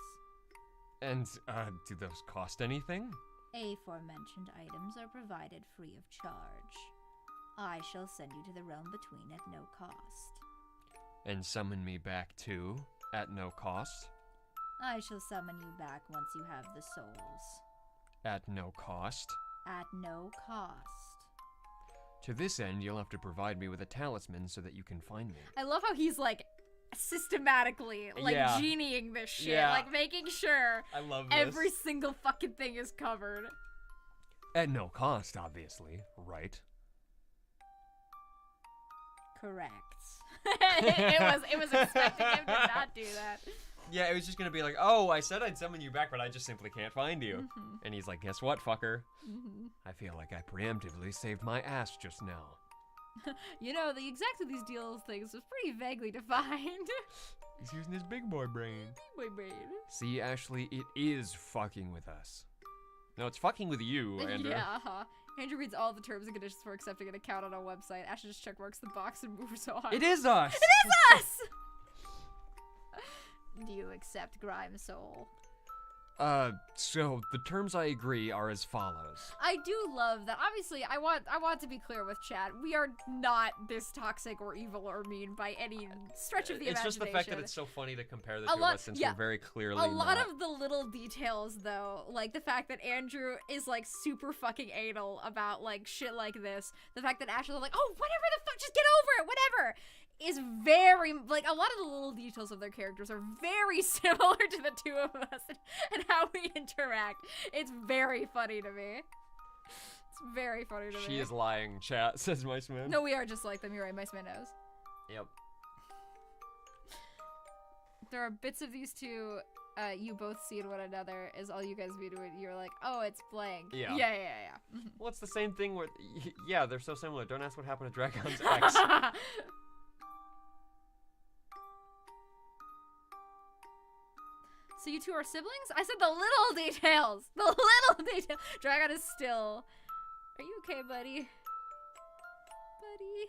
And, do those cost anything? Aforementioned items are provided free of charge. I shall send you to the realm between at no cost. And summon me back too, at no cost? I shall summon you back once you have the souls. At no cost? At no cost. To this end, you'll have to provide me with a talisman so that you can find me. I love how he's like systematically genieing this shit, like making sure I love every single fucking thing is covered. At no cost, obviously, right? Correct. it was expecting him to not do that. Yeah, it was just gonna be like, oh, I said I'd summon you back, but I just simply can't find you. And he's like, guess what, fucker? I feel like I preemptively saved my ass just now. You know, the exact of these deals things was pretty vaguely defined. He's using his big boy brain. Big boy brain. See, Ashley, it is fucking with us. No, it's fucking with you, Andrew. Yeah, Andrew reads all the terms and conditions for accepting an account on our website. Ashley just checkmarks the box and moves on. It is us! It is us! Do you accept Grime Soul? So the terms I agree are as follows. I do love that. Obviously, I want to be clear with chat. We are not this toxic or evil or mean by any stretch of the imagination. It's just the fact that it's so funny to compare the two of us since we're very clearly a lot of the little details, though, like the fact that Andrew is like super fucking anal about like shit like this. The fact that Ashley's like, oh, whatever the fuck, just get over it, whatever. Is very, like, a lot of the little details of their characters are very similar to the two of us and how we interact. It's very funny to me. It's very funny to me. She is lying, chat, says Mice Man. No, we are just like them. You're right. Mice Man knows. Yep. There are bits of these two. You both see in one another. Is all you guys be doing? You're like, oh, it's blank. Yeah. Yeah. Mhm. Well, it's the same thing where, yeah, they're so similar. Don't ask what happened to Dragon's X. So you two are siblings? I said the little details. The little details. Dragon is still. Are you okay, buddy? Buddy.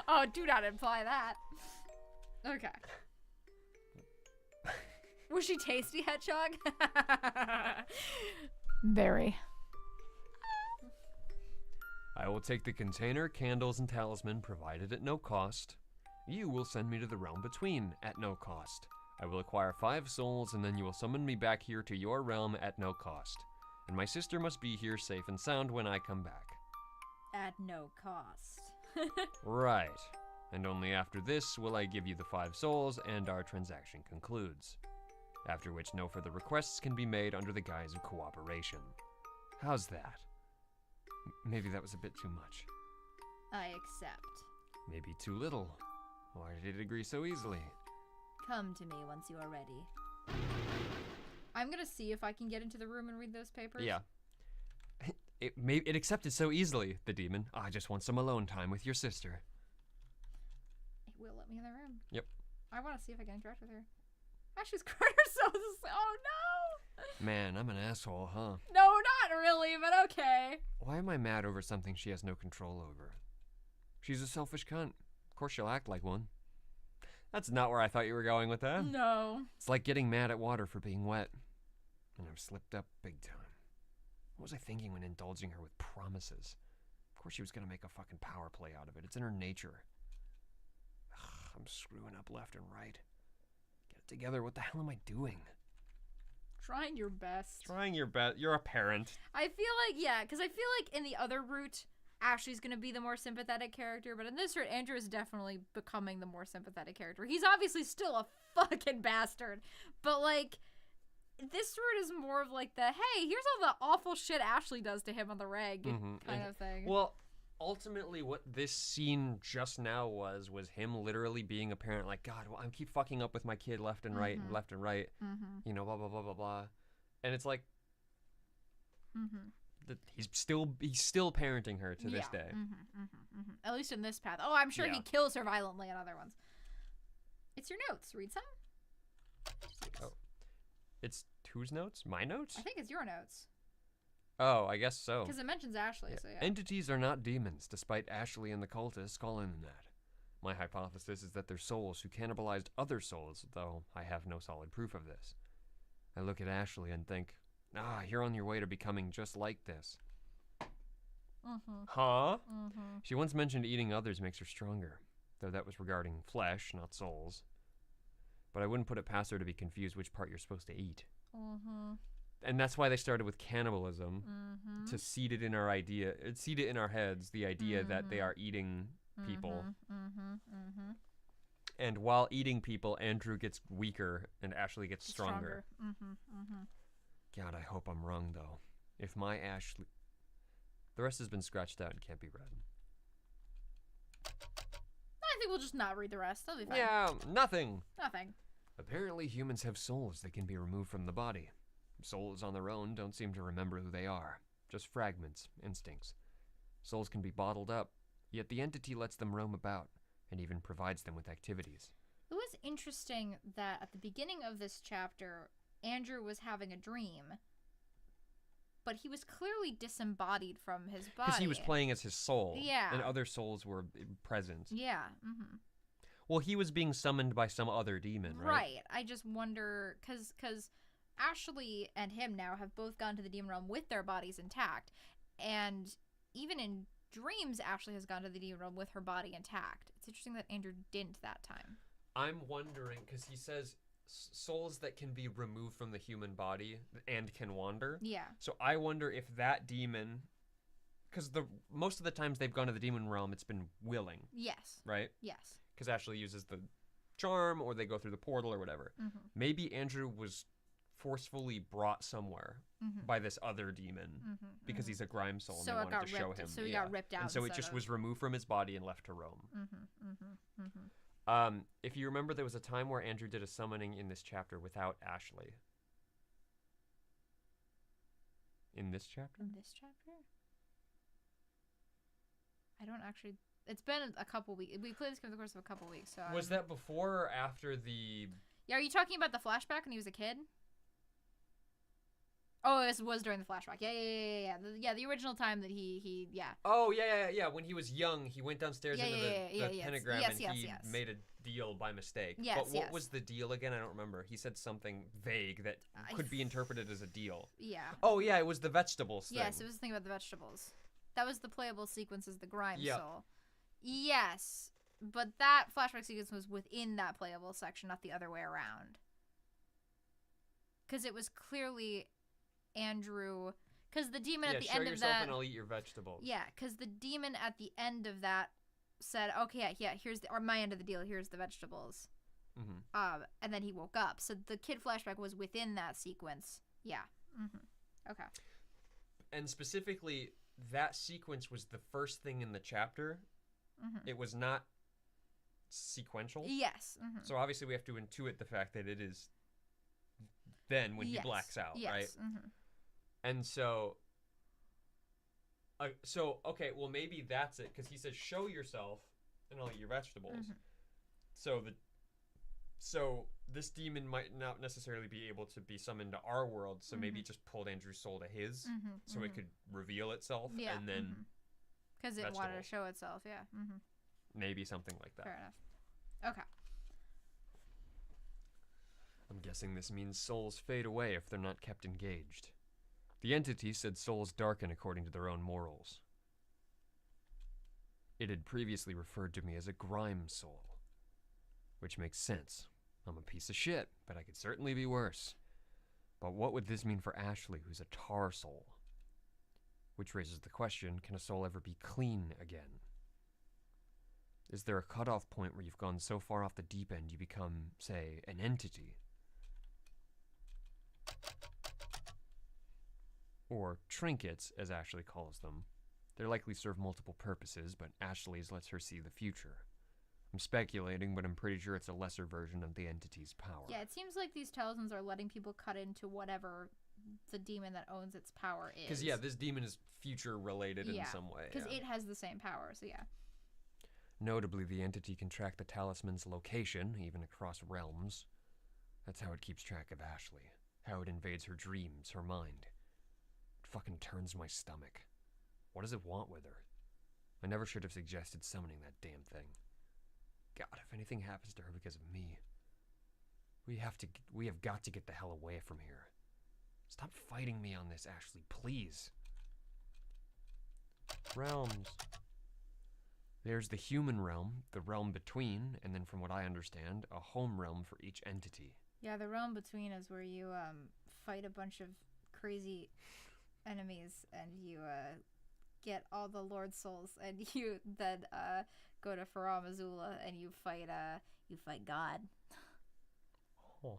Oh, do not imply that. Okay. Was she tasty, Hedgehog? Very. I will take the container, candles, and talisman provided at no cost. You will send me to the realm between at no cost. I will acquire 5 souls, and then you will summon me back here to your realm at no cost. And my sister must be here safe and sound when I come back. At no cost. Right. And only after this will I give you the 5 souls and our transaction concludes. After which no further requests can be made under the guise of cooperation. How's that? Maybe that was a bit too much. I accept. Maybe too little. Why did it agree so easily? Come to me once you are ready. I'm gonna see if I can get into the room and read those papers. Yeah. It accepted so easily, the demon. I just want some alone time with your sister. It will let me in the room. Yep. I want to see if I can interact with her. Ashley's crying herself. Oh no! Man, I'm an asshole, huh? No, not really, but okay. Why am I mad over something she has no control over? She's a selfish cunt. Of course she'll act like one. That's not where I thought you were going with that. No. It's like getting mad at water for being wet. And I've slipped up big time. What was I thinking when indulging her with promises? Of course she was gonna make a fucking power play out of it. It's in her nature. Ugh, I'm screwing up left and right. Get it together. What the hell am I doing? Trying your best. Trying your best. You're a parent. I feel like, yeah, because I feel like in the other route, Ashley's going to be the more sympathetic character, but in this route, Andrew is definitely becoming the more sympathetic character. He's obviously still a fucking bastard, but, like, this route is more of, like, the, hey, here's all the awful shit Ashley does to him on the reg kind of thing. Well, ultimately what this scene just now was him literally being a parent, like, God, well, I keep fucking up with my kid left and right and left and right, you know, blah, blah, blah, blah, blah. And it's like, he's still parenting her to this day. At least in this path. Oh, I'm sure Yeah. he kills her violently in other ones. It's your notes. Read some. Oh. It's whose notes? My notes? I think it's your notes. Oh, I guess so. Because it mentions Ashley, so yeah. Entities are not demons, despite Ashley and the cultists calling them that. My hypothesis is that they're souls who cannibalized other souls, though I have no solid proof of this. I look at Ashley and think, you're on your way to becoming just like this. Huh? She once mentioned eating others makes her stronger, though that was regarding flesh, not souls. But I wouldn't put it past her to be confused which part you're supposed to eat. And that's why they started with cannibalism, to seed it in our heads, the idea that they are eating people. And while eating people, Andrew gets weaker and Ashley gets stronger. God, I hope I'm wrong, though. If my Ashley... The rest has been scratched out and can't be read. I think we'll just not read the rest. That'll be fine. Yeah, nothing. Nothing. Apparently humans have souls that can be removed from the body. Souls on their own don't seem to remember who they are. Just fragments, instincts. Souls can be bottled up, yet the entity lets them roam about, and even provides them with activities. It was interesting that at the beginning of this chapter, Andrew was having a dream, but he was clearly disembodied from his body. Because he was playing as his soul. Yeah. And other souls were present. Yeah. Well, he was being summoned by some other demon, right? Right. I just wonder, because Ashley and him now have both gone to the demon realm with their bodies intact. And even in dreams, Ashley has gone to the demon realm with her body intact. It's interesting that Andrew didn't that time. I'm wondering, because he says souls that can be removed from the human body and can wander. Yeah. So I wonder if that demon, because most of the times they've gone to the demon realm, it's been willing. Yes. Right? Yes. Because Ashley uses the charm, or they go through the portal or whatever. Maybe Andrew was forcefully brought somewhere by this other demon because he's a grime soul and So they it wanted got to show ripped- him. so he got ripped out And so it instead just of- was removed from his body and left to roam. If you remember, there was a time where Andrew did a summoning in this chapter without Ashley. In this chapter? In this chapter? I don't actually. It's been a couple weeks. We played this over the course of a couple weeks. So Was that before or after the... Yeah, are you talking about the flashback when he was a kid? Oh, this was during the flashback. Yeah. The original time that he yeah. Oh, yeah. When he was young, he went downstairs Yeah, into the yeah. pentagram Yes, and he yes. made a deal by mistake. Yes, But what yes. was the deal again? I don't remember. He said something vague that could be interpreted as a deal. Yeah. Oh, yeah, it was the vegetables thing. Yes, it was the thing about the vegetables. That was the playable sequence as the grime Yep. soul. Yes, but that flashback sequence was within that playable section, not the other way around. Because it was clearly Andrew. Because the demon at the show end of yourself that. and I'll eat your vegetables. Yeah, because the demon at the end of that said, "Okay, yeah, here's or my end of the deal. Here's the vegetables." And then he woke up. So the kid flashback was within that sequence. Yeah. Okay. And specifically, that sequence was the first thing in the chapter. It was not sequential. Yes. So obviously we have to intuit the fact that it is then when he blacks out, right? And so okay, well maybe that's it, because he says show yourself and I'll eat your vegetables. So this demon might not necessarily be able to be summoned to our world, so maybe it just pulled Andrew's soul to his, so it could reveal itself, and then because it wanted to show itself. Yeah. maybe something like that. Fair enough. Okay. I'm guessing this means souls fade away if they're not kept engaged. The entity said souls darken according to their own morals. It had previously referred to me as a grime soul, which makes sense. I'm a piece of shit, but I could certainly be worse. But what would this mean for Ashley, who's a tar soul? Which raises the question, can a soul ever be clean again? Is there a cutoff point where you've gone so far off the deep end you become, say, an entity? Or trinkets, as Ashley calls them. They likely serve multiple purposes, but Ashley's lets her see the future. I'm speculating, but I'm pretty sure it's a lesser version of the entity's power. Yeah, it seems like these talismans are letting people cut into whatever the demon that owns its power is. Because, yeah, this demon is future-related in some way. Because it has the same power, so yeah. Notably, the entity can track the talisman's location, even across realms. That's how it keeps track of Ashley. How it invades her dreams, her mind. It fucking turns my stomach. What does it want with her? I never should have suggested summoning that damn thing. God, if anything happens to her because of me, we have got to get the hell away from here. Stop fighting me on this, Ashley, please. Realms. There's the human realm, the realm between, and then from what I understand, a home realm for each entity. Yeah, the realm between is where you fight a bunch of crazy enemies and you get all the Lord souls, and you then go to Faram Azula and you fight God. Oh.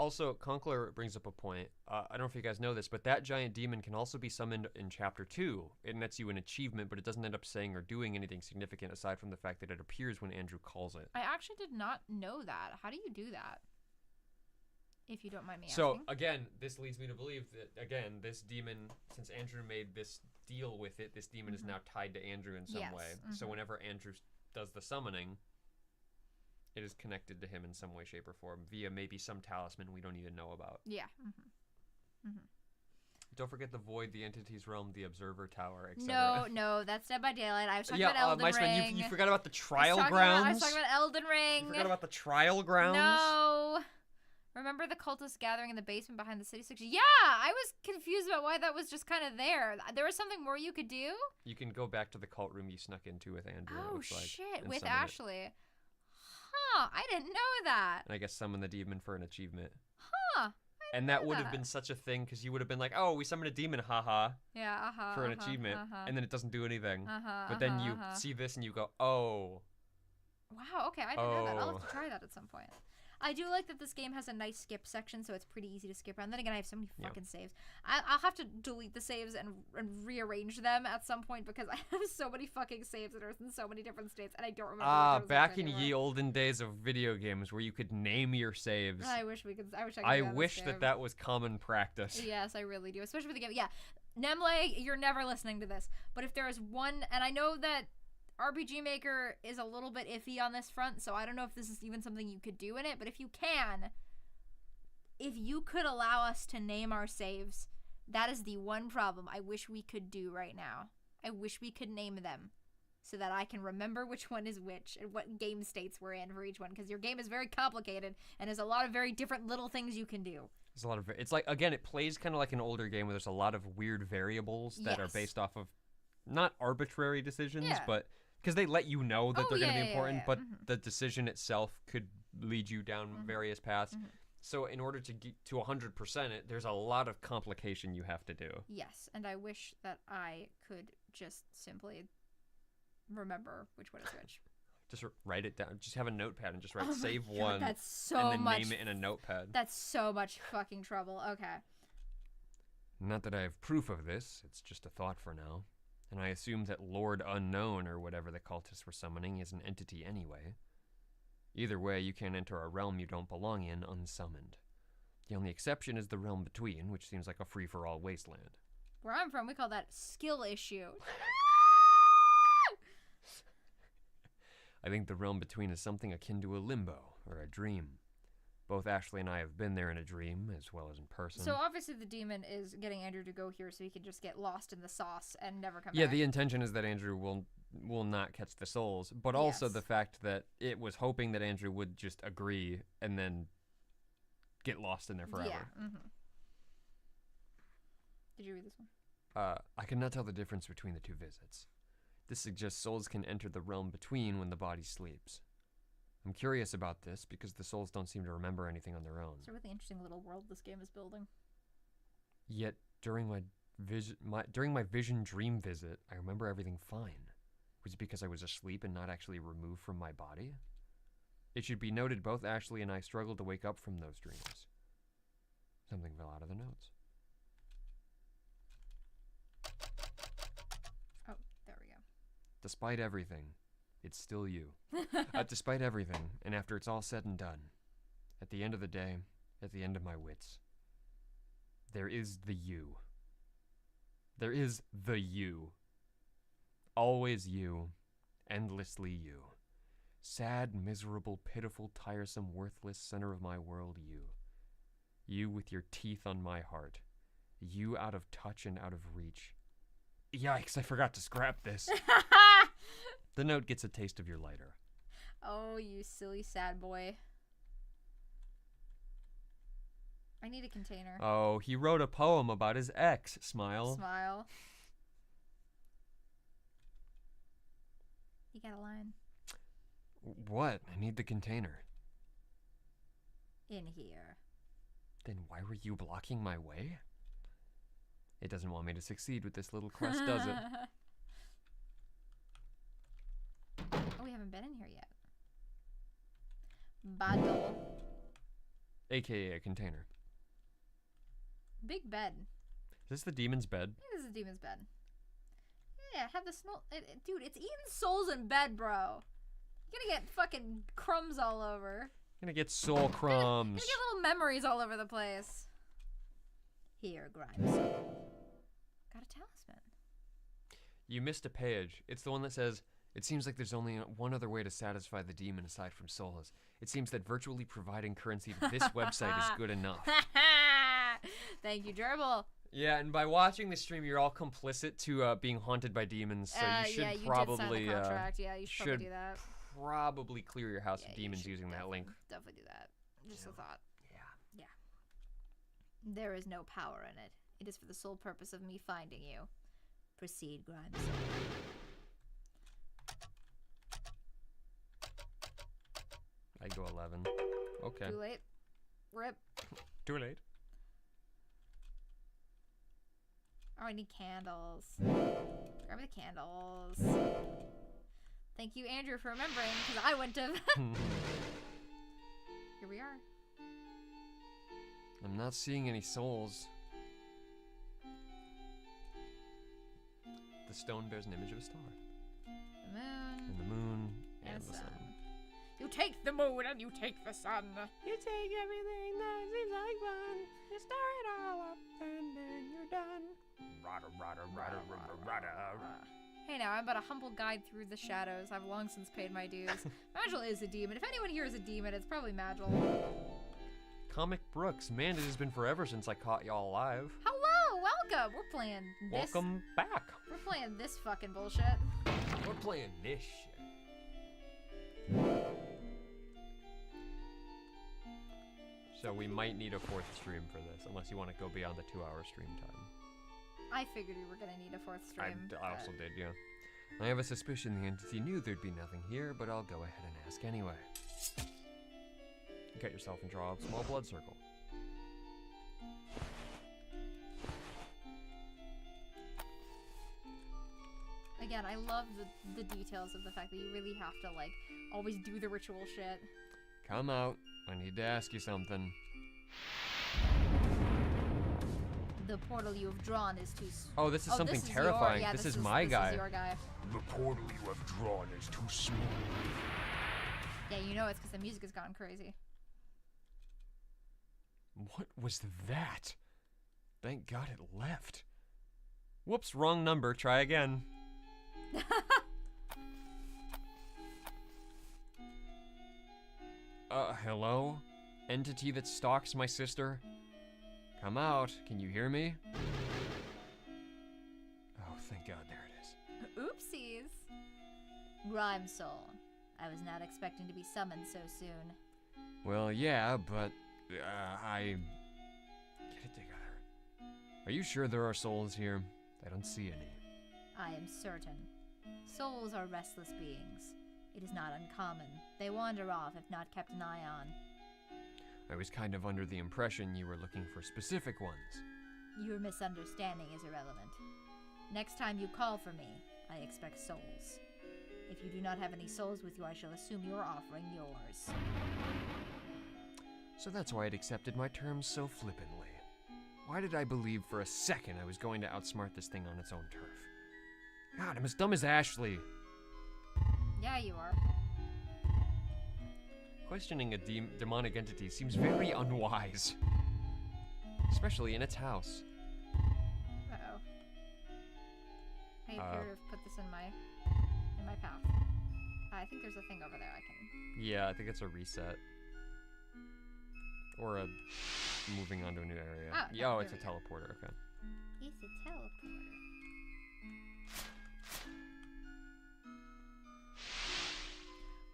Also, Conkler brings up a point. I don't know if you guys know this, but that giant demon can also be summoned in Chapter 2. It nets you an achievement, but it doesn't end up saying or doing anything significant aside from the fact that it appears when Andrew calls it. I actually did not know that. How do you do that? If you don't mind me asking. So, again, this leads me to believe that, again, this demon, since Andrew made this deal with it, this demon is now tied to Andrew in some way. So whenever Andrew does the summoning, it is connected to him in some way, shape, or form via maybe some talisman we don't even know about. Yeah. Don't forget the Void, the Entity's Realm, the Observer Tower, etc. No, that's Dead by Daylight. I was talking about Elden Mice Man, Ring. you forgot about the Trial Grounds? I was talking about Elden Ring. You forgot about the Trial Grounds? No. Remember the cultists gathering in the basement behind the city section? Yeah, I was confused about why that was just kind of there. There was something more you could do? You can go back to the cult room you snuck into with Andrew. Oh, like, shit, with summon Ashley. Huh, I didn't know that. And I guess summon the demon for an achievement. Huh. And that would have been such a thing, because you would have been like, oh, we summoned a demon, haha. Yeah, for an achievement. And then it doesn't do anything. But then you see this and you go, oh. Wow, okay, I didn't know that. I'll have to try that at some point. I do like that this game has a nice skip section, so it's pretty easy to skip around. Then again, I have so many Yeah. fucking saves. I'll have to delete the saves and rearrange them at some point because I have so many fucking saves that are in so many different states, and I don't remember. what those Back are in anymore. ye olden days of video games where you could name your saves. I wish I could. I wish I could. I do that in wish this that game. that was common practice. Yes, I really do, especially with the game. Yeah, Nemle, you're never listening to this, but if there is one, and I know that RPG Maker is a little bit iffy on this front, so I don't know if this is even something you could do in it, but if you can, if you could allow us to name our saves, that is the one problem I wish we could do right now. I wish we could name them so that I can remember which one is which and what game states we're in for each one, because your game is very complicated and there's a lot of very different little things you can do. There's a lot of. It's like, again, it plays kind of like an older game where there's a lot of weird variables that are Yes. based off of not arbitrary decisions, Yeah. but because they let you know that Oh, they're going to yeah, be yeah, important, yeah. but Mhm. the decision itself could lead you down Mhm. various paths. Mhm. So in order to get to 100% it, there's a lot of complication you have to do. Yes, and I wish that I could just simply remember which one is which. Just write it down. Just have a notepad and just write Oh my save God, one That's so and then much. name it in a notepad. That's so much fucking trouble. Okay. Not that I have proof of this, it's just a thought for now. And I assume that Lord Unknown, or whatever the cultists were summoning, is an entity anyway. Either way, you can't enter a realm you don't belong in unsummoned. The only exception is the realm between, which seems like a free-for-all wasteland. Where I'm from, we call that skill issue. I think the realm between is something akin to a limbo, or a dream. Both Ashley and I have been there in a dream, as well as in person. So obviously the demon is getting Andrew to go here so he can just get lost in the sauce and never come Yeah, back. the intention is that Andrew will not catch the souls, but also Yes. the fact that it was hoping that Andrew would just agree and then get lost in there forever. Yeah. Did you read this one? I cannot tell the difference between the two visits. This suggests souls can enter the realm between when the body sleeps. I'm curious about this because the souls don't seem to remember anything on their own. It's a really interesting little world this game is building. Yet during my vision dream visit, I remember everything fine. Was it because I was asleep and not actually removed from my body? It should be noted both Ashley and I struggled to wake up from those dreams. Something fell out of the notes. Oh, there we go. Despite everything, it's still you. Despite everything, and after it's all said and done, at the end of the day, at the end of my wits, there is the you. There is the you. Always you, endlessly you. Sad, miserable, pitiful, tiresome, worthless center of my world, you. You with your teeth on my heart. You out of touch and out of reach. Yikes, I forgot to scrap this. The note gets a taste of your lighter. Oh, you silly sad boy. I need a container. Oh, he wrote a poem about his ex. Smile. Smile. You got a line. What? I need the container. In here. Then why were you blocking my way? It doesn't want me to succeed with this little quest, does it? Oh, we haven't been in here yet. Bottle. AKA a container. Big bed. Is this the demon's bed? Yeah, this is Demon's bed. Yeah, have the snow. Dude, it's eating souls in bed, bro. You're gonna get fucking crumbs all over. Gonna get soul You're crumbs. gonna get little memories all over the place. Here, Grimes. Got a talisman. You missed a page. It's the one that says, it seems like there's only one other way to satisfy the demon aside from souls. It seems that virtually providing currency to this website is good enough. Thank you, Gerbil. Yeah, and by watching the stream, you're all complicit to being haunted by demons, so you should yeah, you probably did sign the contract. Yeah, you should probably do that. probably clear your house Yeah, of you demons should using that link. Definitely do that. Just a thought. Yeah. There is no power in it. It is for the sole purpose of me finding you. Proceed, Grimes. I go 11. Okay. Too late. Rip. Too late. Oh, I need candles. Grab the candles. Thank you, Andrew, for remembering, because I wouldn't have. Your here we are. I'm not seeing any souls. The stone bears an image of a star. The moon. And the moon and the the sun. You take the moon and you take the sun. You take everything that seems like fun. You stir it all up and then you're done. Rada, rada, rada, rada, rada. Hey now, I'm but a humble guide through the shadows. I've long since paid my dues. Magil is a demon. If anyone here is a demon, it's probably Magil. Comic Brooks, man, it has been forever since I caught y'all alive. Hello, welcome. We're playing this. Welcome back. We're playing this fucking bullshit. We're playing this shit. So we might need a 4th stream for this, unless you want to go beyond the 2-hour stream time. I figured we were gonna need a 4th stream. I also did, yeah. I have a suspicion the entity knew there'd be nothing here, but I'll go ahead and ask anyway. Get yourself and draw a small blood circle. Again, I love the details of the fact that you really have to, like, always do the ritual shit. Come out. I need to ask you something. The portal you have drawn is too small. Oh, this is something terrifying. This is my guy. This is your guy. The portal you have drawn is too small. Yeah, you know it's because the music has gone crazy. What was that? Thank God it left. Whoops, wrong number. Try again. Hello? Entity that stalks my sister? Come out. Can you hear me? Oh, thank God, there it is. Oopsies. Grime Soul. I was not expecting to be summoned so soon. Well, yeah, but I... Get it together. Are you sure there are souls here? I don't see any. I am certain. Souls are restless beings. It is not uncommon. They wander off if not kept an eye on. I was kind of under the impression you were looking for specific ones. Your misunderstanding is irrelevant. Next time you call for me, I expect souls. If you do not have any souls with you, I shall assume you are offering yours. So that's why I'd accepted my terms so flippantly. Why did I believe for a second I was going to outsmart this thing on its own turf? God, I'm as dumb as Ashley. Yeah, you are. Questioning a demonic entity seems very unwise. Especially in its house. Uh-oh. I appear to have put this in my path. I think there's a thing over there I can... Yeah, I think it's a reset. Or a moving onto a new area. No, It's a there we go. teleporter, okay. It's a teleporter.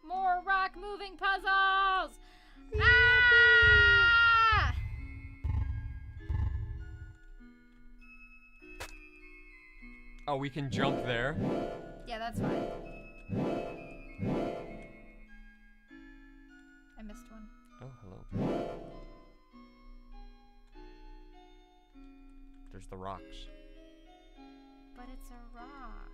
More rock moving puzzles! Ah! Oh, we can jump there. Yeah, that's fine. I missed one. Oh, hello. There's the rocks. But it's a rock.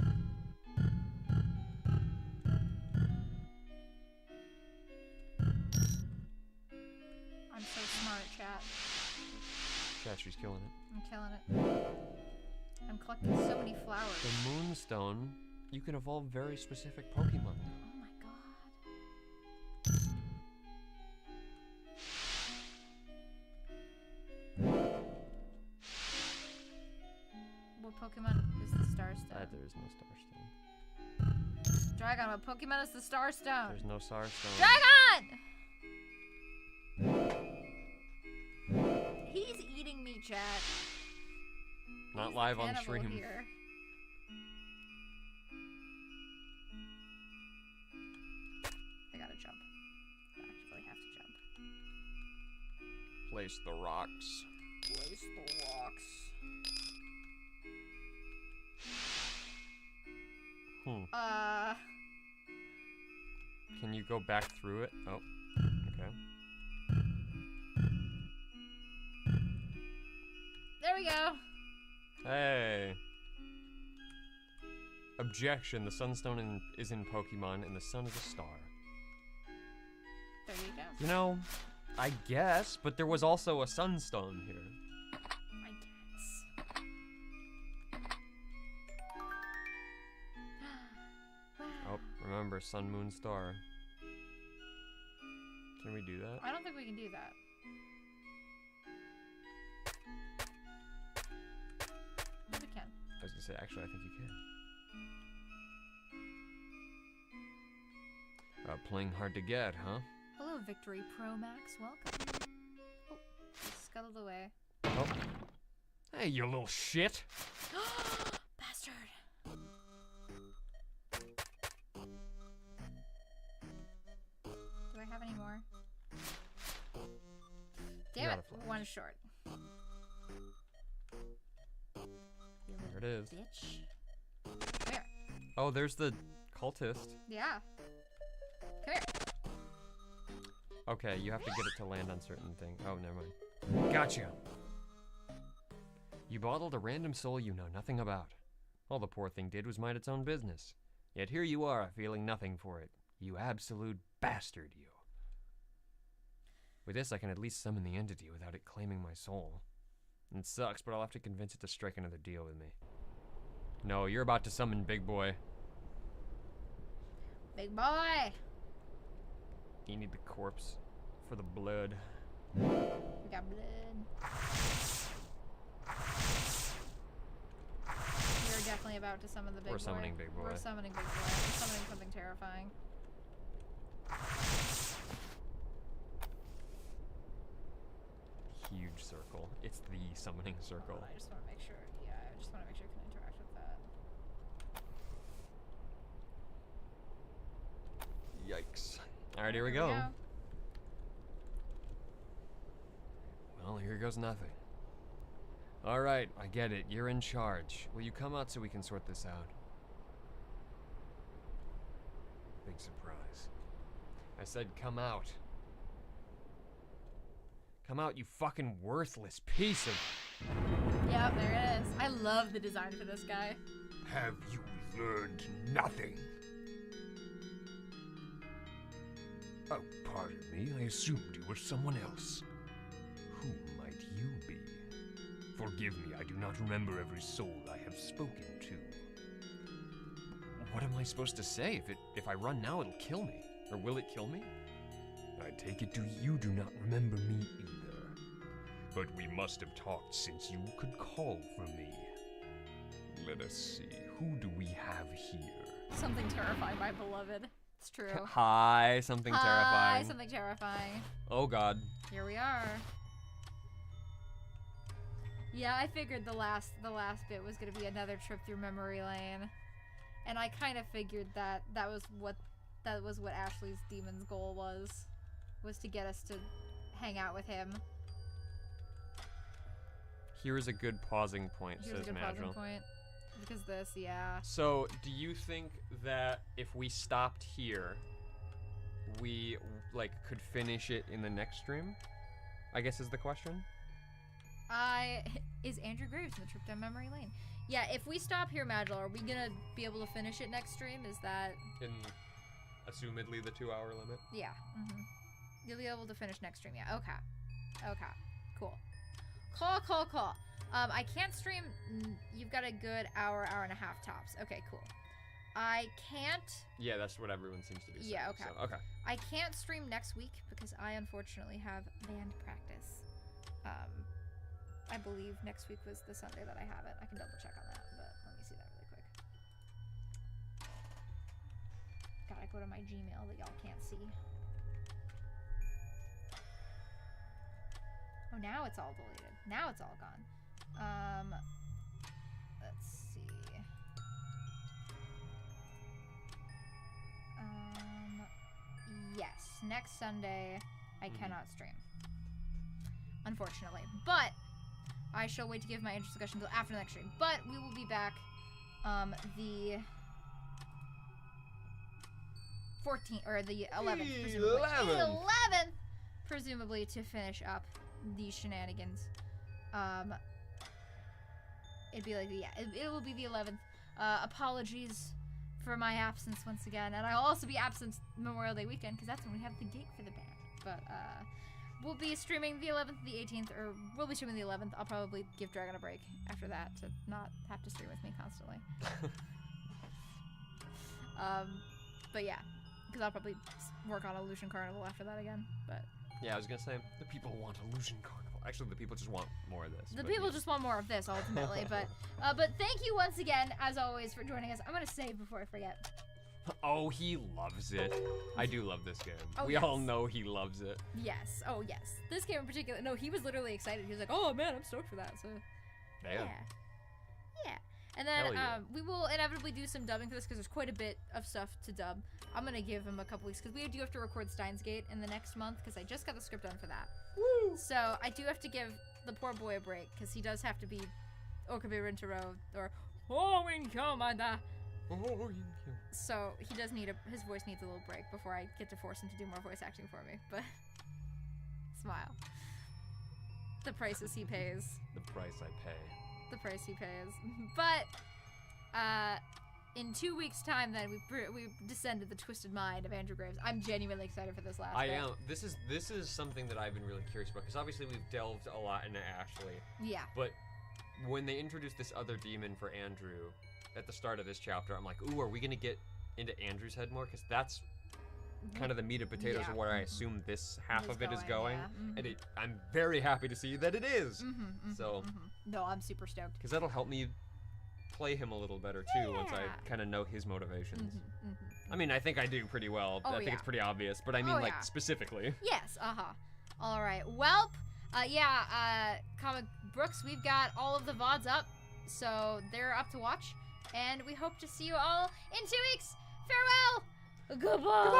I'm so smart, chat. Chat, she's killing it. I'm killing it. I'm collecting so many flowers. The Moonstone, you can evolve very specific Pokemon. Oh my god. What Pokemon is the Starstone? There is no Starstone. Dragon, what Pokemon is the Starstone? There's no Starstone. Dragon! He's eating me, chat. Not He's live the on cannibal stream. Here. I gotta jump. I actually have to jump. Place the rocks. Place the rocks. Can you go back through it? Oh, okay. There we go. Hey. Objection, the Sunstone is in Pokemon, and the sun is a star. There you go. You know, I guess, but there was also a sunstone here. I guess. Wow. Oh, remember, sun, moon, star. Can we do that? I don't think we can do that. Maybe we can. I was gonna say, actually, I think you can. Playing hard to get, huh? Hello, Victory Pro Max. Welcome. Oh, he scuttled away. Oh. Hey, you little shit! Bastard! Do I have any more? Damn got it, a flash. one short. You There it little is. Bitch. Come here. Oh, there's the cultist. Yeah. Come here. Okay, you have to get it to land on certain thing. Oh, never mind. Gotcha! You bottled a random soul you know nothing about. All the poor thing did was mind its own business. Yet here you are, feeling nothing for it. You absolute bastard, you. With this, I can at least summon the entity without it claiming my soul. It sucks, but I'll have to convince it to strike another deal with me. No, you're about to summon Big Boy. Big boy! You need the corpse for the blood. We got blood. We're definitely about to summon the big boy. We're summoning Big Boy. We're summoning Big Boy. We're summoning something terrifying. Huge circle. It's the summoning circle. Hold on, I just want to make sure. Yeah, I just want to make sure I can interact with that. Yikes. Alright, here we There go. we go. Well, here goes nothing. Alright, I get it. You're in charge. Will you come out so we can sort this out? Big surprise. I said come out. Come out, you fucking worthless piece of... Yep, there it is. I love the design for this guy. Have you learned nothing? Oh, pardon me, I assumed you were someone else. Who might you be? Forgive me, I do not remember every soul I have spoken to. What am I supposed to say? If I run now, it'll kill me. Or will it kill me? I take it you do not remember me either. But we must have talked since you could call for me. Let us see, who do we have here? Something terrifying, my beloved. It's true. Hi, something Hi, terrifying. something terrifying. Oh god. Here we are. Yeah, I figured the last bit was gonna be another trip through memory lane, and I kind of figured that was what Ashley's demon's goal was to get us to hang out with him. Here's a good pausing point, Here's a says good pausing Madrill. point. Because this, yeah. So, do you think that if we stopped here, we, like, could finish it in the next stream? I guess is the question? Is Andrew Graves in the trip down memory lane? Yeah, if we stop here, Madrill, are we gonna be able to finish it next stream? Is that... In, assumedly, the 2-hour limit? Yeah. You'll be able to finish next stream, yeah. Okay. Okay. Cool. Cool. I can't stream... You've got a good hour and a half tops. Okay, cool. I can't... Yeah, that's what everyone seems to be saying. Yeah, okay. So, okay. I can't stream next week because I unfortunately have band practice. I believe next week was the Sunday that I have it. I can double check on that, but let me see that really quick. Gotta go to my Gmail that y'all can't see. Oh, now it's all deleted. Now it's all gone. Let's see. Yes, next Sunday I cannot stream, unfortunately. But I shall wait to give my interest discussion until after the next stream. But we will be back the 14th or the 11th, presumably. 11th, presumably, to finish up these shenanigans. It'd be like it will be the 11th. Apologies for my absence once again, and I'll also be absent Memorial Day weekend because that's when we have the gig for the band. But we'll be streaming the 11th, the 18th, or we'll be streaming the 11th. I'll probably give Dragon a break after that to not have to stream with me constantly. But yeah, because I'll probably work on Illusion Carnival after that again. But Yeah, I was gonna say the people want Illusion Carnival. Actually, the people just want more of this. the but people yeah. just want more of this ultimately. But thank you once again, as always, for joining us. I'm gonna save before I forget. Oh, he loves it. I do love this game. Oh, we all yes. know he loves it. Yes. Oh yes. This game in particular. No, he was literally excited. He was like, "Oh man, I'm stoked for that." So. Damn. Yeah. And then Hell yeah. we will inevitably do some dubbing for this because there's quite a bit of stuff to dub. I'm gonna give him a couple weeks because we do have to record Steins Gate in the next month because I just got the script done for that. Woo! So I do have to give the poor boy a break because he does have to be Okabe Rintaro or Owen Kyomada. So he does need his voice needs a little break before I get to force him to do more voice acting for me. But smile. The prices he pays. The price I pay. The price he pays. But in 2 weeks' time, then we descended the twisted mind of Andrew Graves. I'm genuinely excited for this last. I bit. am. This is something that I've been really curious about because obviously we've delved a lot into Ashley, Yeah. but when they introduced this other demon for Andrew at the start of this chapter, I'm like, ooh, are we gonna get into Andrew's head more? Because that's kind of the meat and potatoes Yeah. of where I assume this half of it is going, yeah. and I'm very happy to see that it is. So, No, I'm super stoked. because that'll help me play him a little better too once I Yeah. kind of know his motivations. I mean, I think I do pretty well. Oh, I think yeah. it's pretty obvious, but I mean, Oh, like yeah. specifically. Yes. All right. Welp. Comic Brooks. We've got all of the VODs up, so they're up to watch, and we hope to see you all in 2 weeks. Farewell. Goodbye.